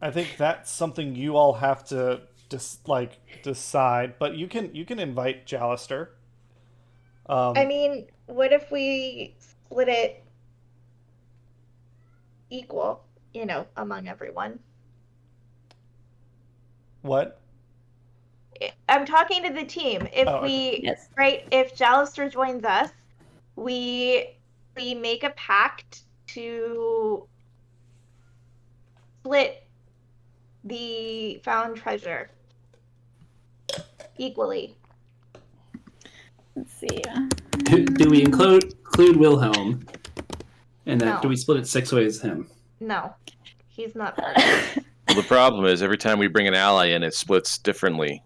I think that's something you all have to decide, but you can invite Jalister. I mean, what if we split it equal, among everyone? What? I'm talking to the team. If Oh, okay. Yes. if Jalister joins us, we make a pact to split the found treasure equally. Let's see. Do we include Wilhelm? And then No. do we split it 6 ways him? No, he's not part of it. Well, the problem is every time we bring an ally in, it splits differently,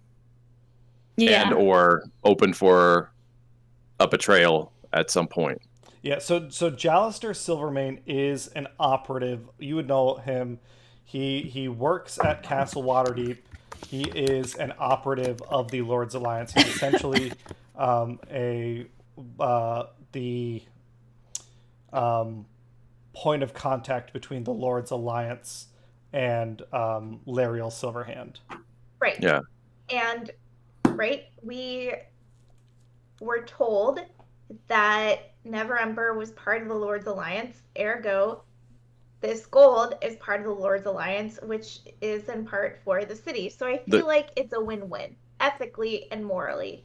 Yeah. and or open for a betrayal at some point. Yeah, so Jalister Silvermane is an operative. You would know him. He works at Castle Waterdeep. He is an operative of the Lord's Alliance. He's essentially the point of contact between the Lord's Alliance and Lariel Silverhand. Right. Yeah. And we were told that Never Ember was part of the Lord's Alliance, ergo this gold is part of the Lord's Alliance, which is in part for the city. So I feel like it's a win-win, ethically and morally.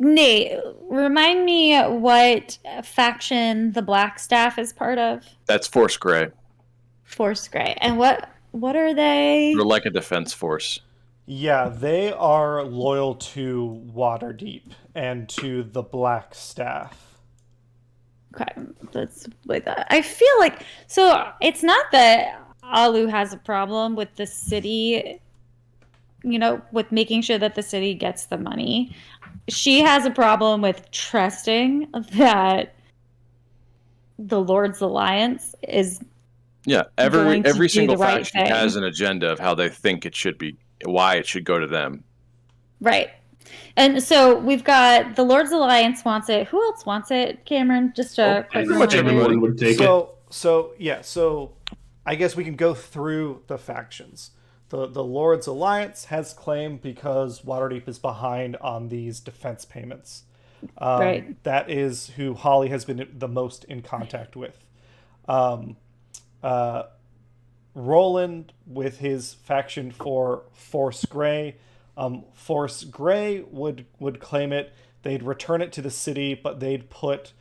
Nate, remind me what faction the Blackstaff is part of. That's Force Grey. Force Grey. And what are they? They're like a defense force. Yeah, they are loyal to Waterdeep and to the Black Staff. Okay, let's like that. I feel like it's not that Alu has a problem with the city, with making sure that the city gets the money. She has a problem with trusting that the Lord's Alliance is Yeah, going to every do single the right faction thing. has an agenda of how they think it should be, why it should go to them. right. And so we've got the Lord's Alliance wants it. Who else wants it, Cameron? Just a quick pretty much reminder. everyone. Would take it. So I guess we can go through the factions. the Lord's Alliance has claim because Waterdeep is behind on these defense payments. Right. That is who Holly has been the most in contact with. Roland with his faction for Force Grey. Force Grey would claim it. They'd return it to the city, but they'd put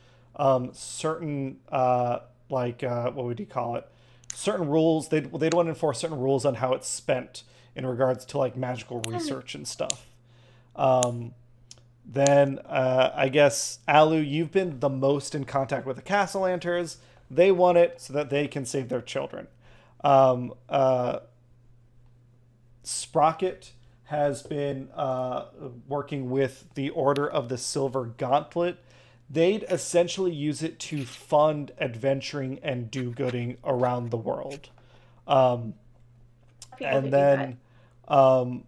certain what would you call it? Certain rules. They'd want to enforce certain rules on how it's spent in regards to like magical research and stuff. Then I guess Alu, you've been the most in contact with the Castellanters. They want it so that they can save their children. Sprocket has been working with the Order of the Silver Gauntlet. They'd essentially use it to fund adventuring and do-gooding around the world. And then fund,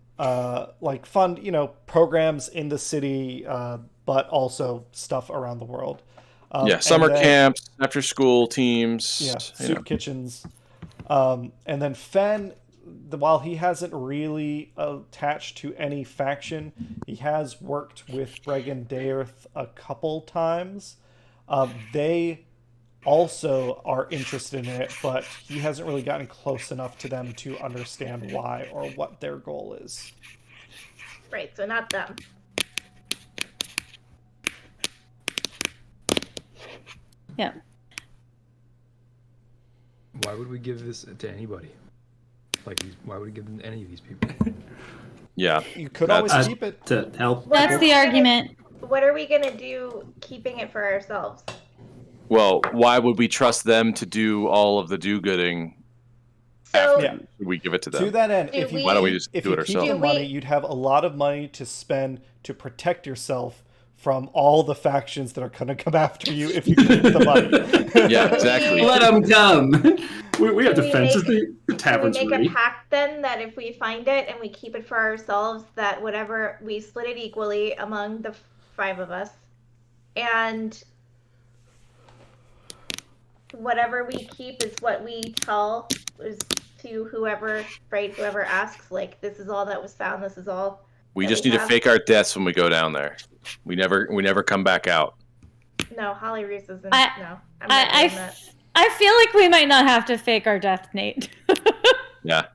programs in the city, but also stuff around the world. Summer camps, after school teams. Yeah, soup kitchens. And then Fen, while he hasn't really attached to any faction, he has worked with Bregan Daerth a couple times. They also are interested in it, but he hasn't really gotten close enough to them to understand why or what their goal is. Right, so not them. Yeah. Why would we give this to anybody? Why would we give them to any of these people? Yeah. You could always keep it. To help. That's the argument. What are we going to do keeping it for ourselves? Well, why would we trust them to do all of the do-gooding So, after we give it to them? To that end, Why don't we just if do you it keep ourselves? the money, you'd have a lot of money to spend to protect yourself from all the factions that are going to come after you if you keep the money. Yeah, exactly. Let them come. We have Can we defenses. make- The tavern's Can we ready. make a pact then that if we find it and we keep it for ourselves, that whatever we split it equally among the 5 of us, and whatever we keep is what we tell is to whoever asks, like, this is all that was found, this is all. We that just we need to have. fake our deaths when we go down there. We never come back out. No, Holly Reese isn't. I- No, I'm not doing that. I feel like we might not have to fake our death, Nate. Yeah.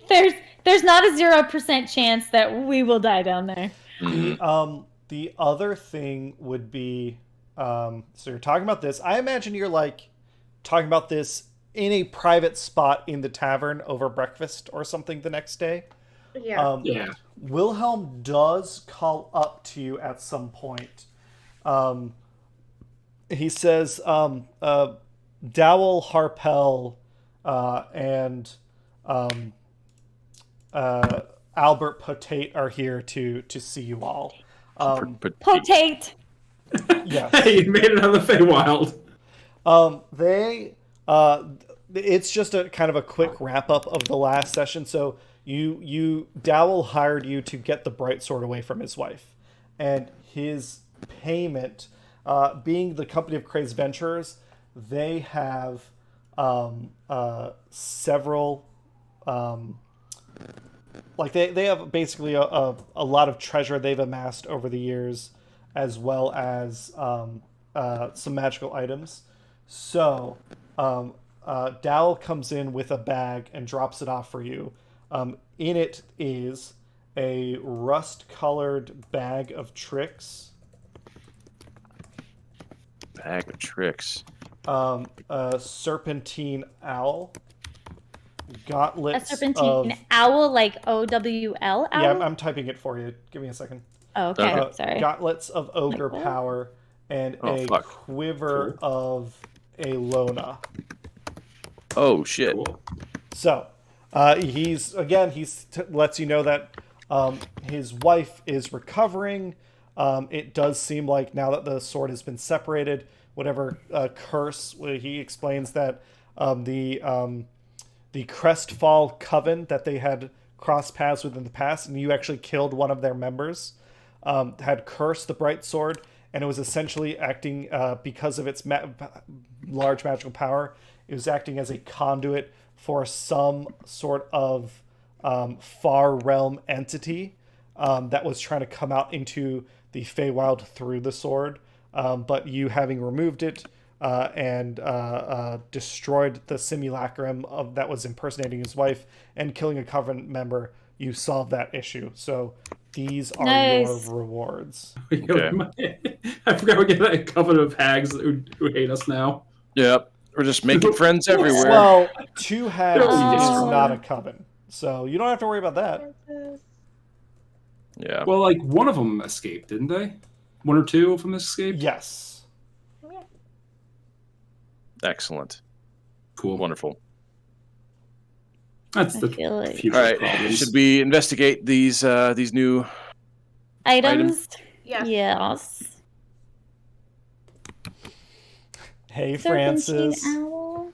There's not a 0% chance that we will die down there. Mm-hmm. The other thing would be, so you're talking about this. I imagine you're like talking about this in a private spot in the tavern over breakfast or something the next day. Yeah. Yeah. Wilhelm does call up to you at some point. He says, Dowell, Harpel, and Albert Potate are here to see you all. Potate. Yes. Hey, you made it on the Feywild. It's just a kind of a quick wrap up of the last session. So Dowell hired you to get the Bright Sword away from his wife, and his payment, being the company of Crazed Venturers, they have several they have basically a lot of treasure they've amassed over the years, as well as some magical items. So Dowell comes in with a bag and drops it off for you. In it is a rust-colored bag of tricks. Bag of tricks. A serpentine owl. Gauntlets. A serpentine owl, like OWL owl? Yeah, I'm typing it for you. Give me a second. Oh, okay. Sorry. Gauntlets of ogre Like what? power and a fuck. quiver of a Lona. Oh shit. Cool. So, he lets you know that his wife is recovering. It does seem like now that the sword has been separated, whatever curse, he explains that the Crestfall Coven that they had crossed paths with in the past, and you actually killed one of their members, had cursed the Bright Sword, and it was essentially acting, because of its large magical power, it was acting as a conduit for some sort of far realm entity that was trying to come out into the Feywild through the sword, but you having removed it and destroyed the simulacrum that was impersonating his wife and killing a Covenant member, you solved that issue. So these are Nice. your rewards. Okay. I forgot we get a covenant of hags who hate us now. Yep. We're just making friends everywhere. Well, 2 hags Oh. is not a coven, so you don't have to worry about that. Yeah. Well, like one of them escaped, didn't they? 1 or 2 of them escaped. Yes. Excellent. Cool. Wonderful. That's I the feel like- future All right. problems. Should we investigate these new? Items? Yes. Yes. Hey, Serpentine Francis. owl.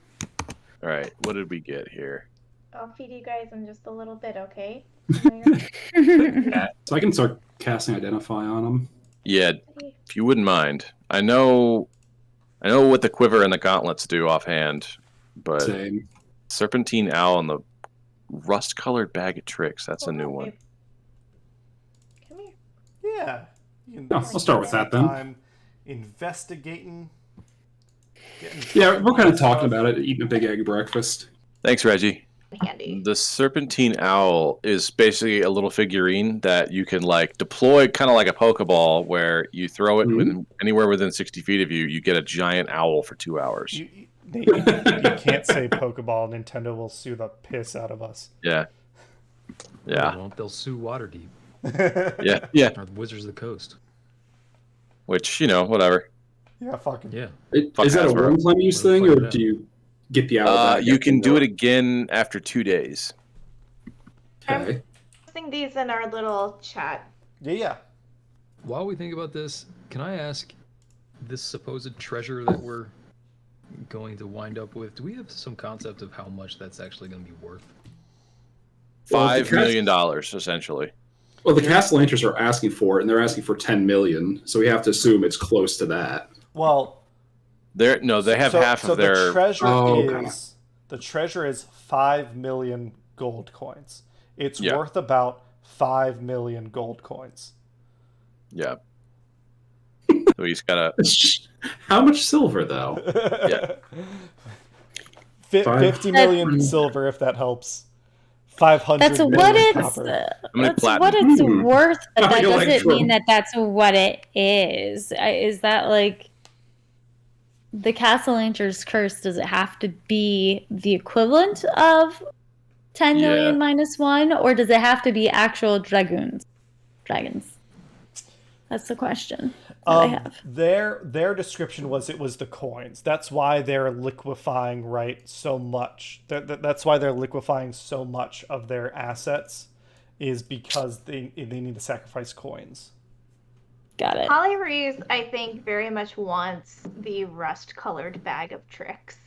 All right. What did we get here? I'll feed you guys in just a little bit, okay? So I can start casting Identify on them. Yeah, if you wouldn't mind. I know what the quiver and the gauntlets do offhand, but Same. Serpentine Owl and the rust-colored bag of tricks, that's a new one. Come here. Yeah. You can Oh, I'll start with that then. Time investigating. Yeah, we're kind of talking about it, eating a big egg breakfast. Thanks, Reggie. Handy. The Serpentine Owl is basically a little figurine that you can like deploy kind of like a Pokeball where you throw it anywhere within 60 feet of you, you get a giant owl for 2 hours. Nate, you can't say Pokeball. Nintendo will sue the piss out of us. Yeah. They Yeah. won't. They'll sue Waterdeep Yeah. Yeah. or the Wizards of the Coast. Which, whatever. Yeah, fucking. Yeah. Fuck Is that a Hasbro. one-time use thing, or do you get the owl back? You can do it again after 2 days. Okay. Posting these in our little chat. Yeah. While we think about this, can I ask this supposed treasure that we're going to wind up with, do we have some concept of how much that's actually going to be worth? Well, $5 million, essentially. Well, the Castellanchers are asking for it, and they're asking for 10 million, so we have to assume it's close to that. Well, They have half of their. The treasure okay. the treasure is 5 million gold coins. It's Yeah. worth about 5 million gold coins. Yeah. So he's got How much silver, though? Yeah. 50 million silver, if that helps. 500 That's million what it's. copper. many That's platinum? what it's Hmm. worth, but that Like doesn't electrum. mean that that's what it is. Is that like the Castellanchers curse? Does it have to be the equivalent of 10 million minus 1, or does it have to be actual dragons? That's the question that I have. Their description was it was the coins. That's why they're liquefying so much. That's why they're liquefying so much of their assets, is because they need to sacrifice coins. Got it. Holly Reese, I think, very much wants the rust-colored bag of tricks.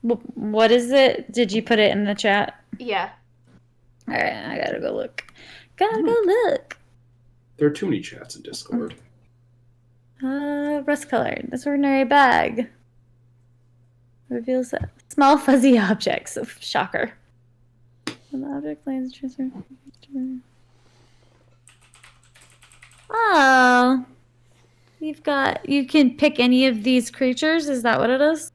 What is it? Did you put it in the chat? Yeah. All right, I gotta go look. Gotta go look. There are too many chats in Discord. Rust colored. This ordinary bag reveals small fuzzy objects. Shocker. When the object lands, transfer. Oh, you can pick any of these creatures. Is that what it is?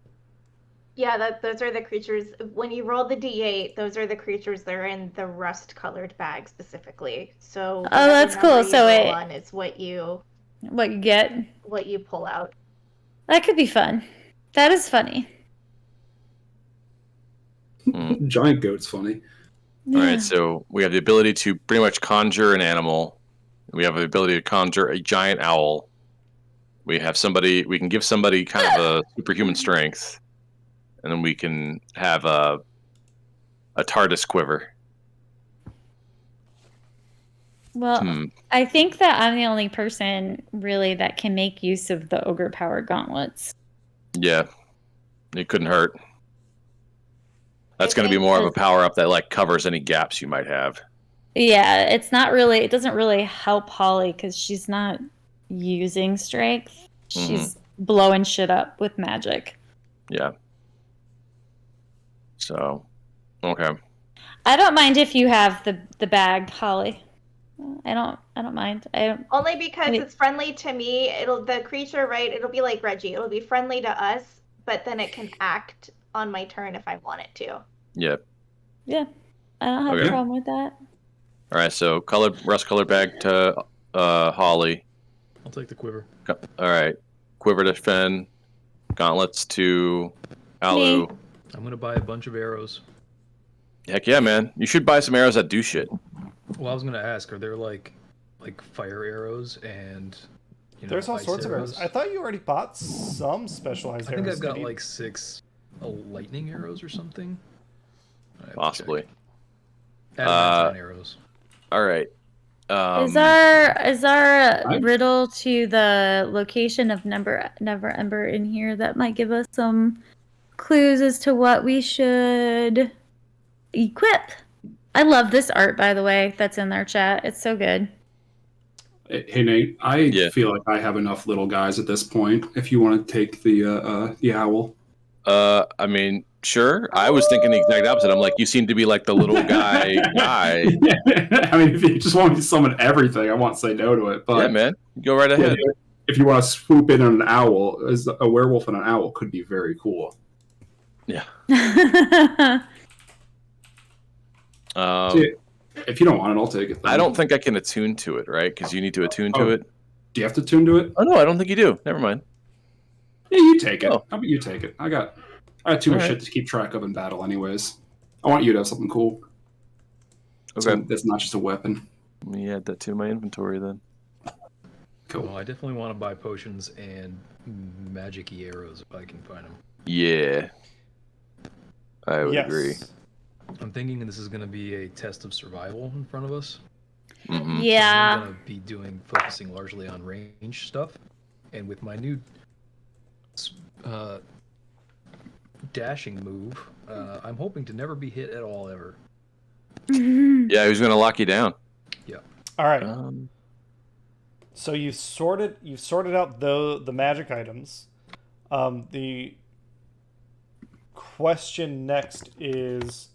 Yeah, those are the creatures. When you roll the d8, those are the creatures that are in the rust-colored bag specifically. So that's whatever cool. number you So roll on is what you get? pull out. That could be fun. That is funny. Giant goat's funny. All right, so we have the ability to pretty much conjure an animal. We have the ability to conjure a giant owl. We can give somebody kind of a superhuman strength. And then we can have a TARDIS quiver. Well, I think that I'm the only person really that can make use of the ogre power gauntlets. Yeah, it couldn't hurt. That's going to be more of a power up that like covers any gaps you might have. Yeah, it doesn't really help Holly because she's not using strength. She's blowing shit up with magic. Yeah. So, okay. I don't mind if you have the bag, Holly. I don't mind. Only because Wait. it's friendly to me. The creature, right? It'll be like Reggie. It'll be friendly to us, but then it can act on my turn if I want it to. Yep. Yeah, I don't have a Okay. problem with that. All right, so rust color bag to Holly. I'll take the quiver. All right, quiver to Fen, gauntlets to Alu. Me. I'm gonna buy a bunch of arrows. Heck yeah, man! You should buy some arrows that do shit. Well, I was gonna ask, are there like fire arrows and There's all ice sorts of arrows. I thought you already bought some specialized I think arrows. I've got Did you- like 6 lightning arrows or something. I have to Possibly. check. Adamantine arrows. All right. Is our riddle to the location of Never Ember in here that might give us some clues as to what we should equip? I love this art, by the way, that's in their chat. It's so good. Hey Nate, I feel like I have enough little guys at this point. If you want to take the owl. I mean, sure. I was thinking the exact opposite. I'm like, you seem to be like the little guy. I mean, if you just want me to summon everything, I won't say no to it. But yeah, man, go right ahead. If you want to swoop in on an owl, as a werewolf and an owl could be very cool. Yeah. If you don't want it, I'll take it. Then. I don't think I can attune to it, right? Because you need to attune to it. Do you have to attune to it? Oh no, I don't think you do. Never mind. Yeah, you take it. Oh. How about you take it? I got too much shit to keep track of in battle, anyways. I want you to have something cool. Okay. That's not just a weapon. Let me add that to my inventory then. Cool. Well, I definitely want to buy potions and magic-y arrows if I can find them. Yeah. I would agree. I'm thinking this is going to be a test of survival in front of us. Mm-hmm. Yeah. So I'm going to be focusing largely on range stuff. And with my new dashing move, I'm hoping to never be hit at all ever. Yeah, who's going to lock you down? Yeah. All right. So you've sorted out the magic items. The question next is,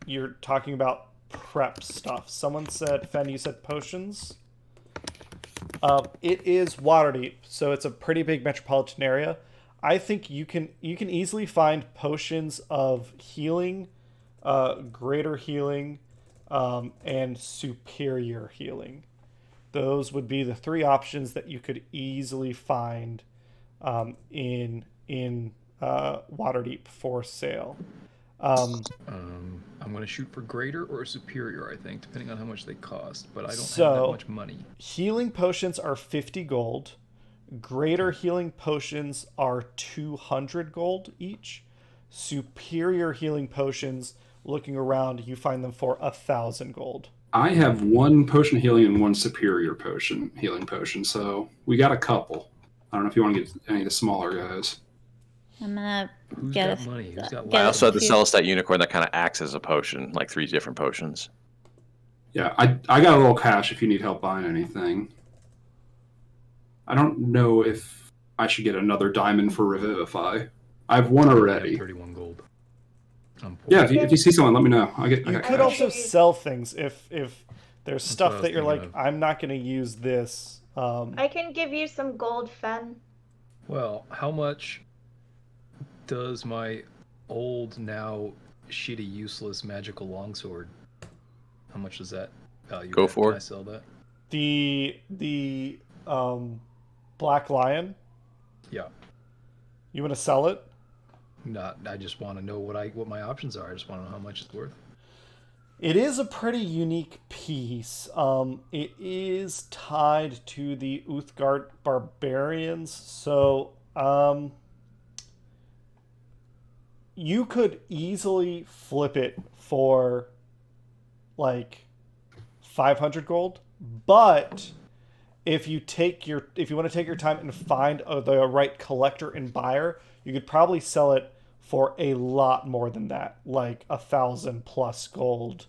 you're talking about prep stuff. Someone said, Fen, you said potions. It is Waterdeep, so it's a pretty big metropolitan area. I think you can easily find potions of healing, greater healing, and superior healing. Those would be the 3 options that you could easily find in Waterdeep for sale. I'm going to shoot for greater or superior, I think, depending on how much they cost. But I don't have that much money. Healing potions are 50 gold. Greater healing potions are 200 gold each. Superior healing potions, looking around, you find them for 1,000 gold. I have 1 potion healing and 1 superior healing potion, so we got a couple. I don't know if you want to get any of the smaller guys. I'm gonna Who's get got money? Who's got I also have the two. Celestite Unicorn that kind of acts as a potion, like 3 different potions. Yeah, I got a little cash if you need help buying anything. I don't know if I should get another diamond for Revivify. I have 1 already. 31 gold. Yeah, if you see someone, let me know. I You got could cash. also sell things if there's what stuff I was that you're like, thinking of. I'm not going to use this. I can give you some gold, Fen. Well, how much does my old, now shitty, useless magical longsword, how much does that value? Go for it. Can I sell that? The Black Lion, Yeah. you want to sell it? Not. I just want to know what my options are. I just want to know how much it's worth. It is a pretty unique piece. It is tied to the Uthgard barbarians, so you could easily flip it for like 500 gold, but if you want to take your time and find the right collector and buyer, you could probably sell it for a lot more than that, like 1,000 plus gold,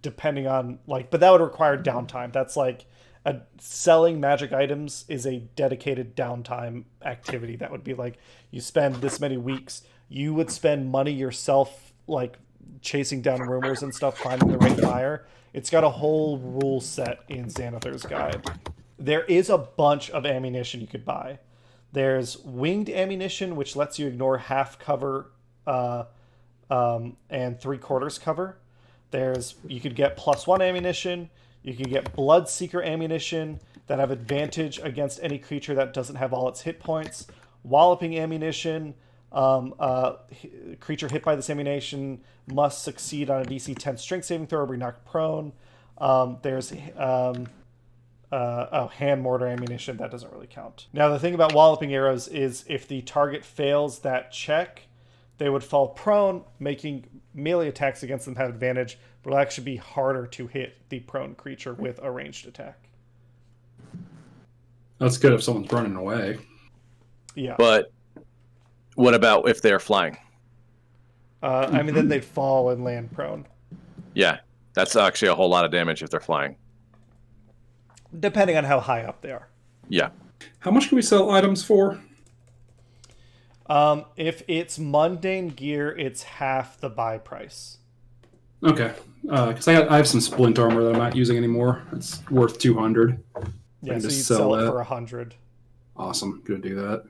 depending on but that would require downtime. That's like selling magic items is a dedicated downtime activity. That would be like you spend this many weeks. You would spend money yourself like chasing down rumors and stuff, finding the right buyer. It's got a whole rule set in Xanathar's Guide. There is a bunch of ammunition you could buy. There's winged ammunition, which lets you ignore half cover and 3/4 cover. You could get +1 ammunition. You can get Bloodseeker ammunition that have advantage against any creature that doesn't have all its hit points. Walloping ammunition. Creature hit by this ammunition must succeed on a DC 10 strength saving throw or be knocked prone. There's hand mortar ammunition. That doesn't really count. Now, the thing about walloping arrows is if the target fails that check, they would fall prone, making melee attacks against them have advantage, but it'll actually be harder to hit the prone creature with a ranged attack. That's good if someone's running away. Yeah. But what about if they're flying? I mean, then they'd fall and land prone. Yeah, that's actually a whole lot of damage if they're flying. Depending on how high up they are. Yeah. How much can we sell items for? If it's mundane gear, it's half the buy price. Okay, because I have some splint armor that I'm not using anymore. It's worth 200. Yeah, so you'd sell it for 100. Awesome, gonna do that.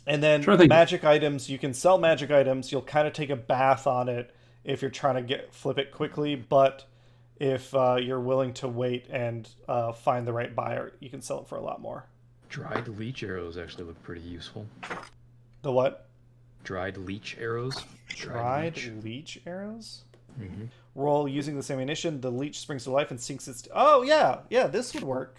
And then magic items, you can sell magic items. You'll kind of take a bath on it if you're trying to flip it quickly, but if you're willing to wait and find the right buyer, you can sell it for a lot more. Dried leech arrows actually look pretty useful. The what? Dried leech arrows. Dried leech arrows? Mm-hmm. Roll using this ammunition. The leech springs to life and sinks its... Oh, yeah. Yeah, this would work.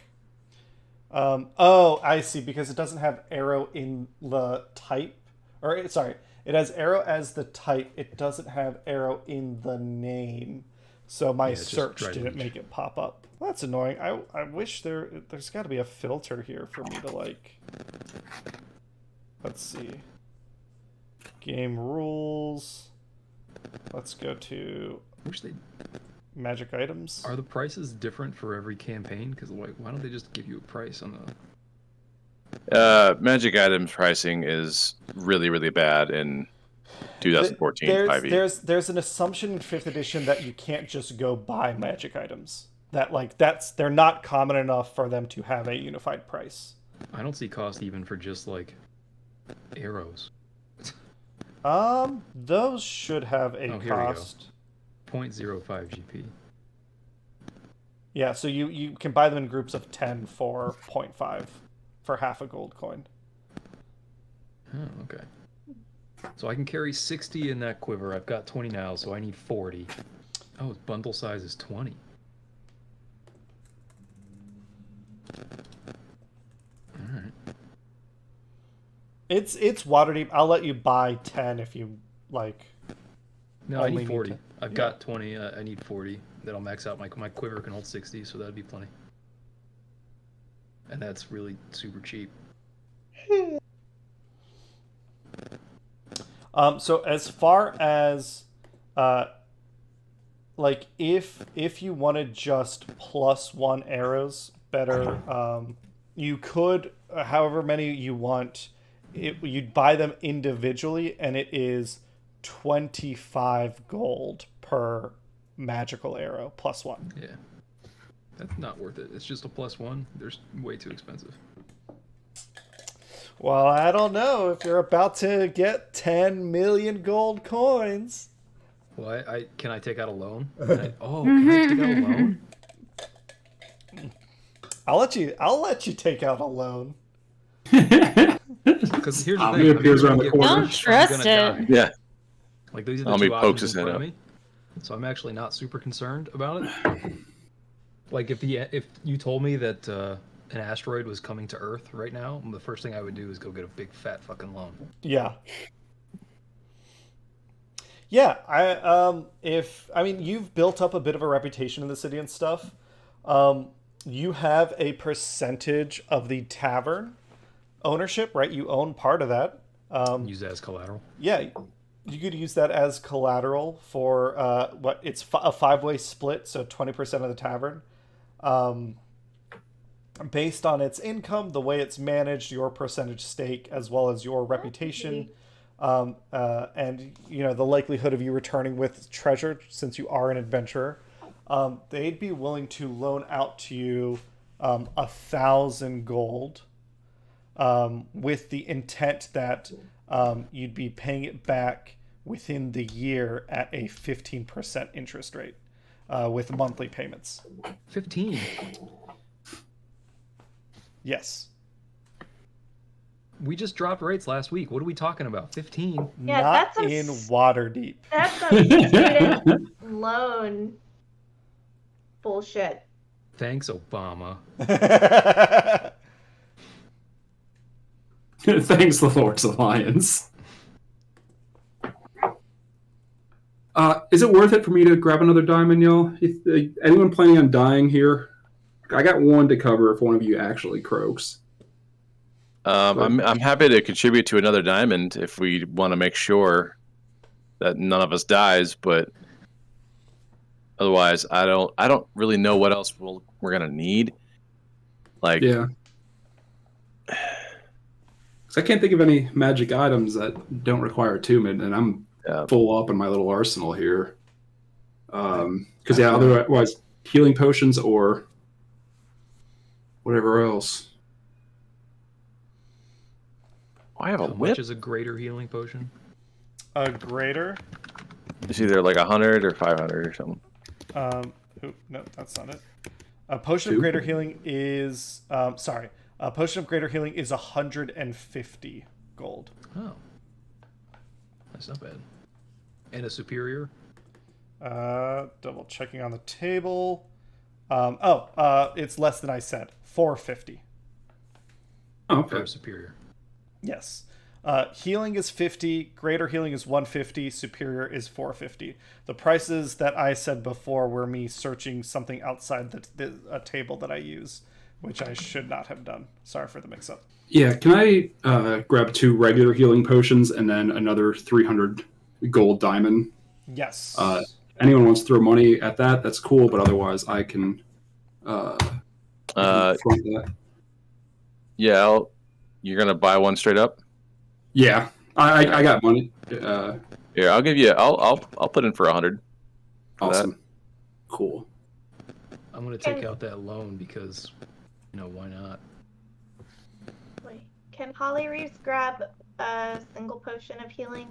Oh, I see. Because it doesn't have arrow in the type. Or, sorry. It has arrow as the type. It doesn't have arrow in the name. So my search didn't make it pop up. Well, that's annoying. I wish there's got to be a filter here for me to, like... Let's see. Game rules. Let's go to magic items. Are the prices different for every campaign? Because like, why don't they just give you a price on the... Magic items pricing is really, really bad in 2014 5e. There's an assumption in 5th edition that you can't just go buy magic items. They're not common enough for them to have a unified price. I don't see cost even for just like arrows. Those should have a cost. 0.05 GP. Yeah, so you can buy them in groups of 10 for 0.5 for half a gold coin. Oh, okay. So I can carry 60 in that quiver. I've got 20 now, so I need 40. Oh, bundle size is 20. It's Waterdeep. I'll let you buy 10 if you like. No, I need 40. I've got 20. I need 40. That'll max out. My quiver can hold 60, so that'd be plenty. And that's really super cheap. So as far as like if you wanted just +1 arrows, better, you could, however many you want. You'd buy them individually, and it is 25 gold per magical arrow, +1. Yeah. That's not worth it. It's just a +1. They're way too expensive. Well, I don't know if you're about to get 10 million gold coins. Well, can I take out a loan? Can I take out a loan? I'll let you take out a loan. Because here's the thing. Appears around the corner. Don't trust it. Yeah. Like these are the two options in front of me. So I'm actually not super concerned about it. Like if you told me that an asteroid was coming to Earth right now, the first thing I would do is go get a big fat fucking loan. Yeah. Yeah, you've built up a bit of a reputation in the city and stuff. You have a percentage of the tavern ownership, right? You own part of that. Use that as collateral. Yeah, you could use that as collateral for it's a 5-way split, so 20% of the tavern. Based on its income, the way it's managed, your percentage stake, as well as your reputation, and the likelihood of you returning with treasure, since you are an adventurer, they'd be willing to loan out to you 1,000 gold, with the intent that you'd be paying it back within the year at a 15% interest rate, with monthly payments. 15. Yes. We just dropped rates last week. What are we talking about? 15? Yeah, Not that's a in Waterdeep. That's some student loan bullshit. Thanks, Obama. Thanks, the Lord's Alliance. Is it worth it for me to grab another diamond, y'all? Anyone planning on dying here? I got one to cover if one of you actually croaks. I'm happy to contribute to another diamond if we want to make sure that none of us dies, but otherwise, I don't really know what else we're gonna need. Like, yeah, 'cause I can't think of any magic items that don't require attunement, and I'm full up in my little arsenal here. Because otherwise, healing potions or whatever else. I have a How whip. much is a greater healing potion? A greater. It's either like 100 or 500 or something. No, that's not it. A potion of greater healing is a potion of greater healing is 150 gold. Oh, that's not bad. And a superior? Double checking on the table. It's less than I said. 450. Oh, okay. For a superior. Yes. Healing is 50, greater healing is 150, superior is 450. The prices that I said before were me searching something outside a table that I use, which I should not have done. Sorry for the mix-up. Yeah, can I grab 2 regular healing potions and then another 300 gold diamond? Yes. Anyone wants to throw money at that, that's cool, but otherwise I can front that. Yeah, you're gonna buy one straight up. Yeah, I got money. Here, I'll give you. I'll put in for 100. Awesome. Cool. I'm gonna take out that loan because, why not? Wait, can Holly Reeves grab a single potion of healing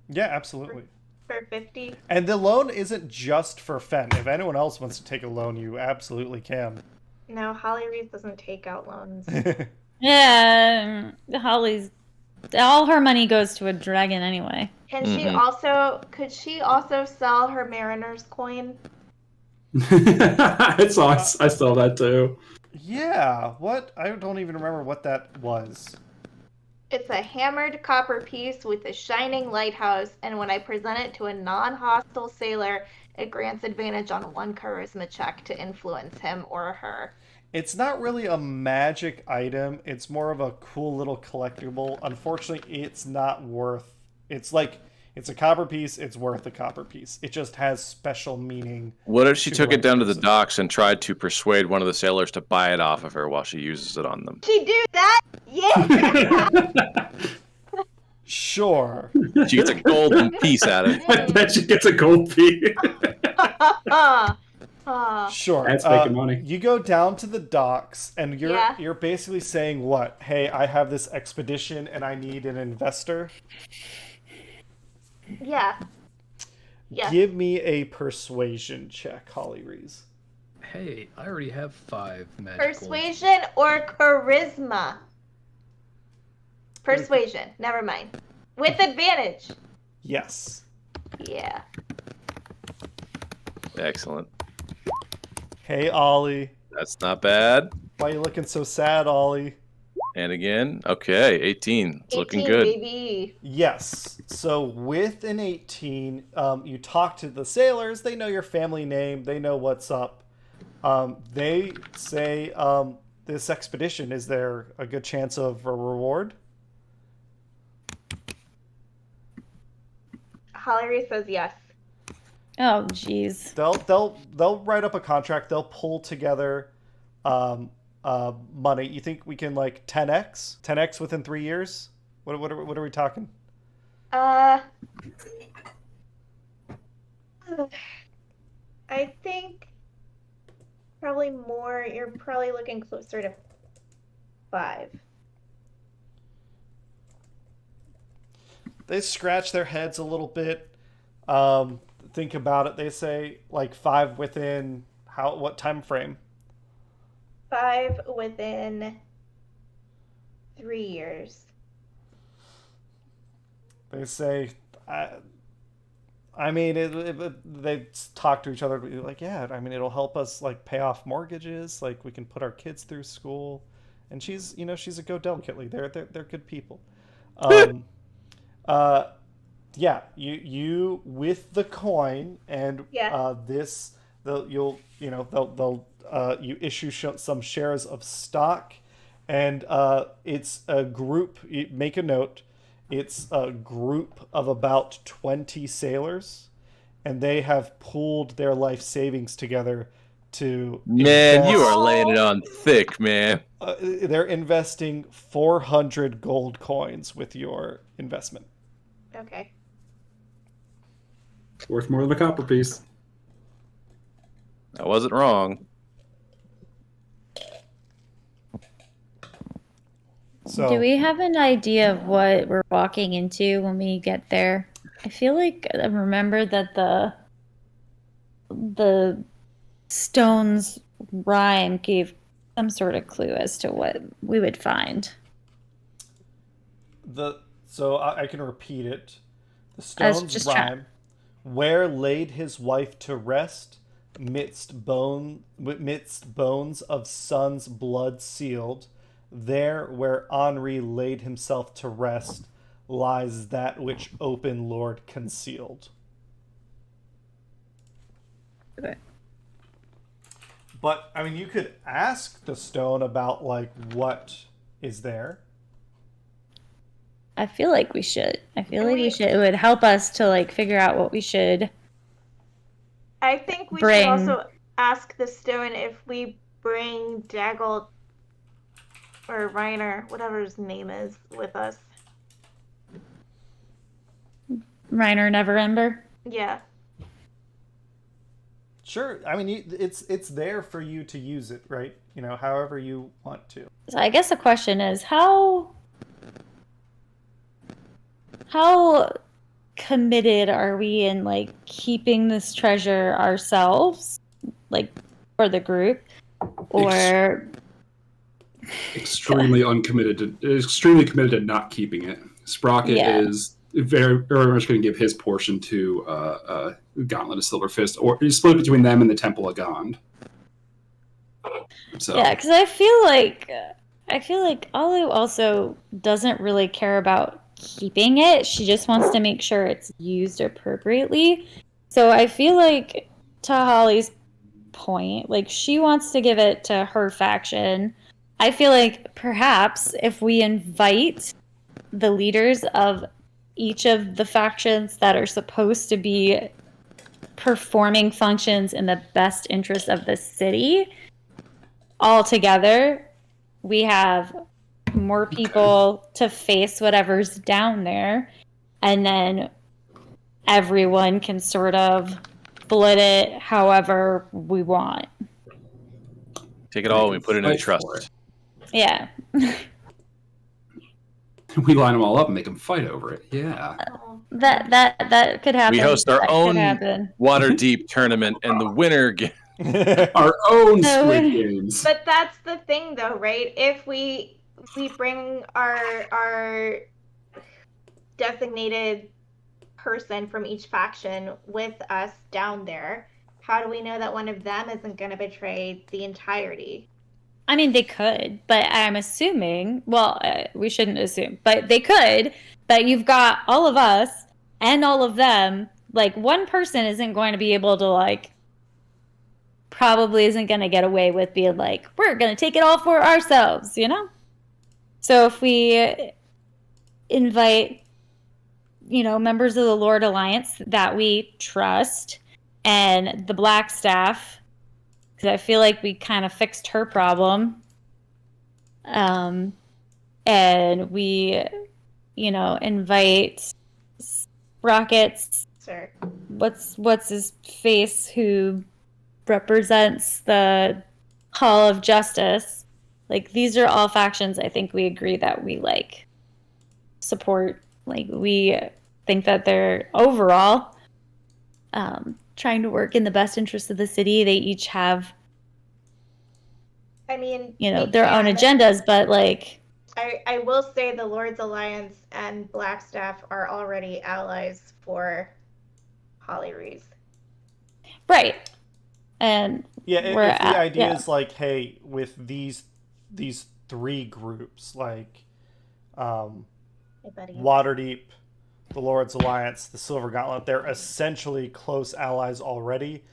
Yeah, absolutely. for 50? And the loan isn't just for Fen. If anyone else wants to take a loan, you absolutely can. No, Holly Reeves doesn't take out loans. Yeah, Holly's all her money goes to a dragon anyway. Can she also? Could she also sell her Mariner's coin? I saw that too. Yeah, what? I don't even remember what that was. It's a hammered copper piece with a shining lighthouse, and when I present it to a non-hostile sailor, it grants advantage on one charisma check to influence him or her. It's not really a magic item. It's more of a cool little collectible. Unfortunately, it's not worth... It's a copper piece. It's worth a copper piece. It just has special meaning. What if she took it down to the docks and tried to persuade one of the sailors to buy it off of her while she uses it on them? She do that? Yeah! Sure. She gets a golden piece out of it. I bet she gets a gold piece. Sure. That's making money. You go down to the docks, and you're basically saying what? Hey, I have this expedition, and I need an investor. Yeah. Give me a persuasion check, Holly Rees. Hey, I already have 5 magical. Persuasion or charisma? Persuasion. Never mind. With advantage. Yes. Yeah. Excellent. Hey, Ollie. That's not bad. Why are you looking so sad, Ollie? And again, okay, 18. It's looking 18, good. baby. Yes. So with an 18, you talk to the sailors. They know your family name. They know what's up. They say, this expedition, is there a good chance of a reward? Holly says yes. Oh, jeez. They'll write up a contract. They'll pull together money. You think we can 10x within 3 years? What are we talking? I think probably more. You're probably looking closer to 5. They scratch their heads a little bit. Think about it. They say like 5 within what time frame? 5 within 3 years. They say, I mean, they talk to each other, like, yeah, I mean, it'll help us like pay off mortgages, like we can put our kids through school, and she's a go delicately. They're good people. Yeah, you with the coin and Yeah. they'll you issue some shares of stock, and it's a group. Make a note. It's a group of about 20 sailors, and they have pooled their life savings together to Man, invest. you are laying it on thick, man. They're investing 400 gold coins with your investment. Okay. Worth more than a copper piece. I wasn't wrong. So, do we have an idea of what we're walking into when we get there? I feel like I remember that the stone's rhyme gave some sort of clue as to what we would find. So I can repeat it. The I was stone's just rhyme. Where laid his wife to rest, midst bones of sons' blood sealed, there where Henri laid himself to rest, lies that which open Lord concealed. Okay. But I mean, you could ask the stone about like what is there. I feel like we should. I feel like we should. It would help us to like figure out what we should. I think we Bring- should also ask the stone if we bring Daggle or Reiner, whatever his name is, with us. Reiner Neverember. Yeah. Sure. I mean, it's there for you to use it, right? You know, however you want to. So I guess the question is how committed are we in like keeping this treasure ourselves, like for the group, or Extremely committed to not keeping it. Sprocket is very, very much going to give his portion to Gauntlet of Silver Fist, or split between them and the Temple of Gond. So yeah, because I feel like Alu also doesn't really care about keeping it. She just wants to make sure it's used appropriately. So I feel like, to Holly's point, like she wants to give it to her faction. I feel like perhaps if we invite the leaders of each of the factions that are supposed to be performing functions in the best interest of the city all together, we have more people to face whatever's down there, and then everyone can sort of split it however we want. Take it all and we put it in a trust. Yeah. We line them all up and make them fight over it. Yeah. That could happen. We host our own happen. Waterdeep tournament, and the winner gets Our own Squid Games. But that's the thing, though, right? If we bring our designated person from each faction with us down there, how do we know that one of them isn't going to betray the entirety? I mean, they could, but I'm assuming, well, we shouldn't assume, but they could, but you've got all of us and all of them. Like, one person isn't going to be able to, like, probably isn't going to get away with being like, we're going to take it all for ourselves, you know? So if we invite, you know, members of the Lord Alliance that we trust, and the Black Staff, because I feel like we kind of fixed her problem, and we, you know, invite Sprocket's Sir. what's his face who represents the Hall of Justice. Like, these are all factions I think we agree that we like support. Like, we think that they're overall trying to work in the best interest of the city. They each have, I mean, their own agendas, but like, I will say the Lord's Alliance and Blackstaff are already allies for Hollyrees. right. And Yeah, if the idea is like, hey, with these three groups, like Waterdeep, the Lord's Alliance, the Silver Gauntlet, they're essentially close allies already.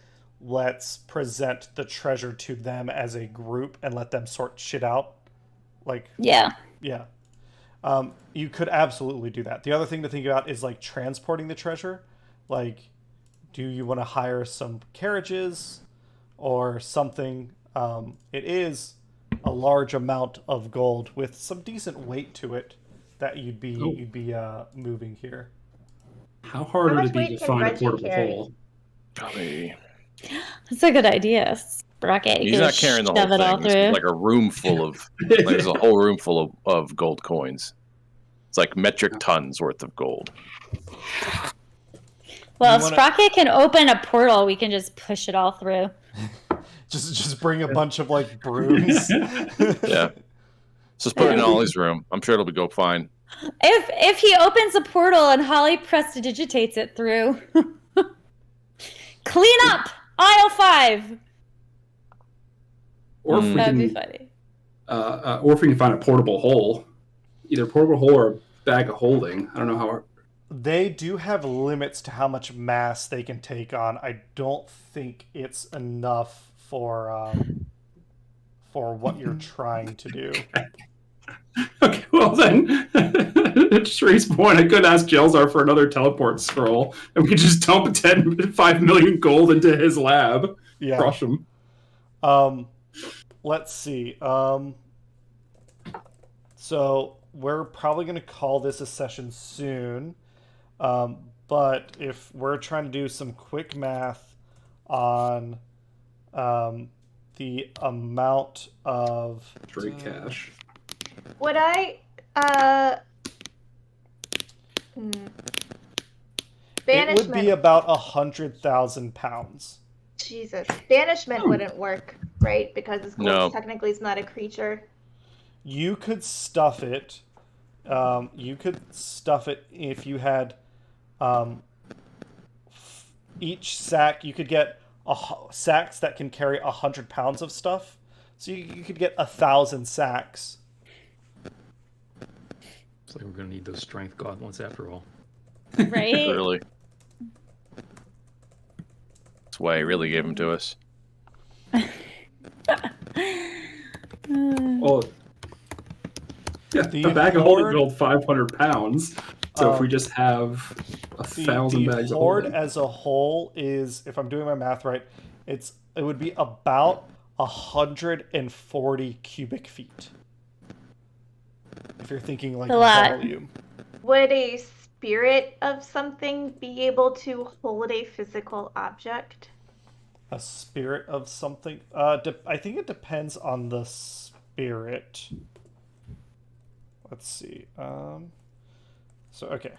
Let's present the treasure to them as a group and let them sort shit out. Like, yeah. You could absolutely do that. The other thing to think about is like transporting the treasure. Like, do you want to hire some carriages or something? It is a large amount of gold with some decent weight to it that you'd be moving here. How hard would it be to find a portable hole? That's a good idea, Sprocket. He's not carrying the whole thing. It's like a room full of there's a whole room full of gold coins. It's like metric tons worth of gold. Well, if Sprocket can open a portal, we can just push it all through. just bring a bunch of like brooms. Yeah. Just put it in Ollie's room. I'm sure it'll go fine. If he opens a portal and Holly prestidigitates it through. Clean up aisle 5. Or if that'd be funny. Or if we can find a portable hole, either a portable hole or a bag of holding. I don't know how. They do have limits to how much mass they can take on. I don't think it's enough for what you're trying to do. Okay, well then, at Shree's point, I could ask Jelzar for another teleport scroll, and we could just dump 5 million gold into his lab. Yeah. Crush him. Let's see. So we're probably going to call this a session soon. But if we're trying to do some quick math on the amount of trade cash. Would I Banishment. It would be about 100,000 pounds. Jesus. Banishment wouldn't work, right? Because this gold technically is not a creature. You could stuff it. If you had each sack. You could get sacks that can carry 100 pounds of stuff. So you could get 1,000 sacks. It's like we're going to need those strength gauntlets after all. Right? Really. That's why he really gave them to us. Well, yeah, the bag of holding gold 500 pounds. So if we just have 1,000 bags of holding. The hoard as a whole is, if I'm doing my math right, it would be about 140 cubic feet. If you're thinking like volume. Would a spirit of something be able to hold a physical object? A spirit of something? I think it depends on the spirit. Let's see. Okay.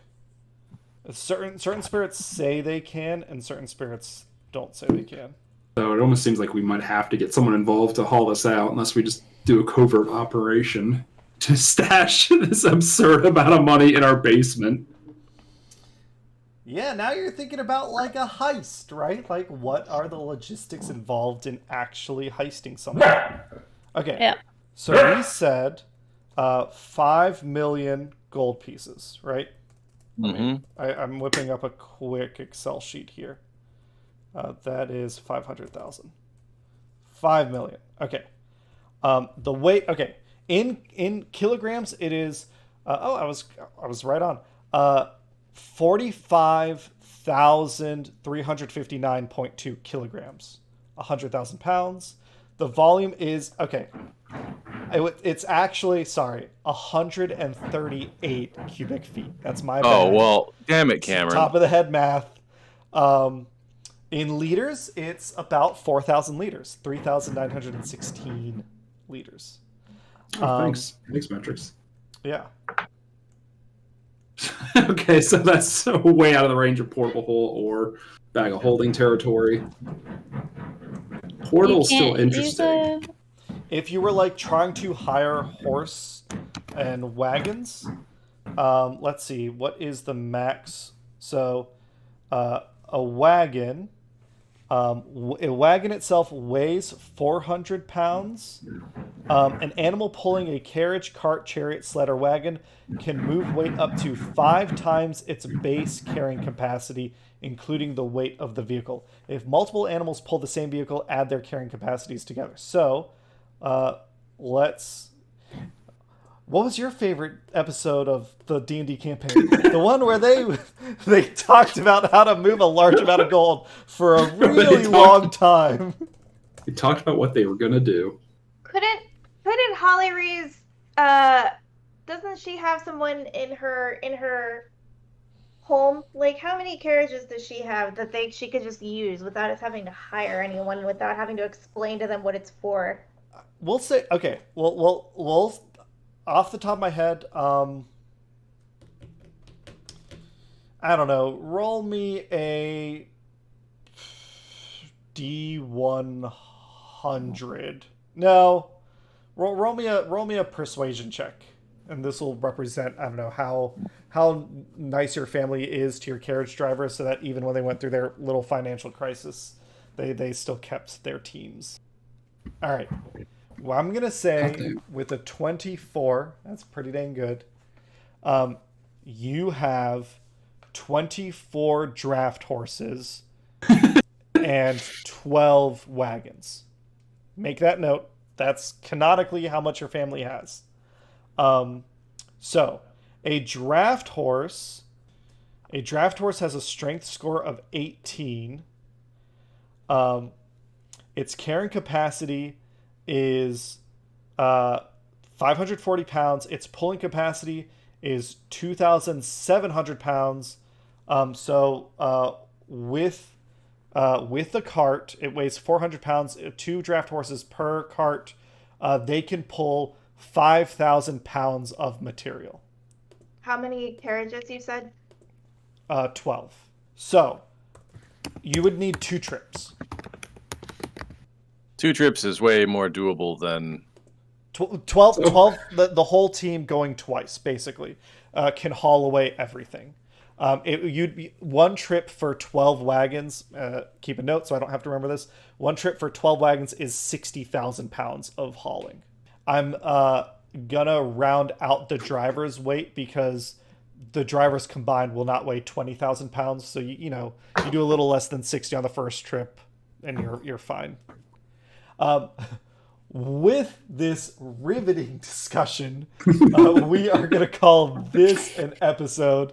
Certain spirits say they can, and certain spirits don't say they can. So it almost seems like we might have to get someone involved to haul this out, unless we just do a covert operation to stash this absurd amount of money in our basement. Yeah, now you're thinking about like a heist, right? Like, what are the logistics involved in actually heisting something? Okay. Yeah. So we said 5 million gold pieces, right? Mm-hmm. I'm whipping up a quick Excel sheet here. That is 500,000. 5 million. Okay. The weight. Okay. In kilograms, it is. I was right on. 45,359.2 kilograms. 100,000 pounds. The volume is okay. It's actually 138 cubic feet. That's my bad. Oh well, damn it, Cameron. Top of the head math. In liters, it's about 4,000 liters, 3,916 liters. Thanks, metrics. Yeah. Okay, so that's way out of the range of portable hole or bag of holding territory. Portal's still interesting. If you were like trying to hire horse and wagons, let's see, what is the max? So, a wagon itself weighs 400 pounds. An animal pulling a carriage, cart, chariot, sled, or wagon can move weight up to 5 times its base carrying capacity, including the weight of the vehicle. If multiple animals pull the same vehicle, add their carrying capacities together. So, what was your favorite episode of the D&D campaign? The one where they talked about how to move a large amount of gold for a really long time. They talked about what they were gonna do. Couldn't Holly Reeves doesn't she have someone in her home? Like, how many carriages does she have that she could just use without us having to hire anyone, without having to explain to them what it's for? We'll say, okay, we'll off the top of my head, I don't know, roll me a D100. No, roll me a persuasion check, and this will represent, I don't know, how nice your family is to your carriage driver, so that even when they went through their little financial crisis, they still kept their teams. All right. Well, I'm going to say with a 24, that's pretty dang good, you have 24 draft horses and 12 wagons. Make that note. That's canonically how much your family has. So, a draft horse has a strength score of 18. Its carrying capacity is 540 pounds. Its pulling capacity is 2,700 pounds. So with the cart, it weighs 400 pounds. 2 draft horses per cart. They can pull 5,000 pounds of material. How many carriages you said? 12. So you would need 2 trips. 2 trips is way more doable than 12 the whole team going twice, basically, can haul away everything. You'd be 1 trip for 12 wagons. Keep a note so I don't have to remember this. 1 trip for 12 wagons is 60,000 pounds of hauling. I'm gonna round out the driver's weight because the drivers combined will not weigh 20,000 pounds. So you do a little less than 60 on the first trip, and you're fine. With this riveting discussion, we are going to call this an episode.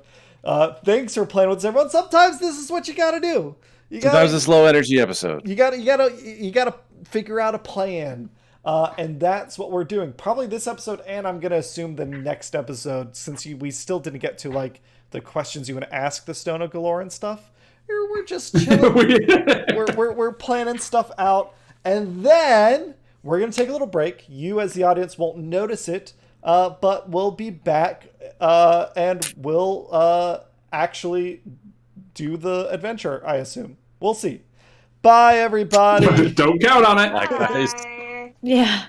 Thanks for playing with us, everyone. Sometimes this is what you got to do. Sometimes it's low energy episode. You got to figure out a plan. And that's what we're doing. Probably this episode, and I'm going to assume the next episode, since we still didn't get to like the questions you want to ask the Stone of Galore and stuff. We're just chilling. we're planning stuff out. And then we're going to take a little break. You as the audience won't notice it, but we'll be back and we'll actually do the adventure, I assume. We'll see. Bye, everybody. Don't count on it. Bye, guys. Bye. Yeah.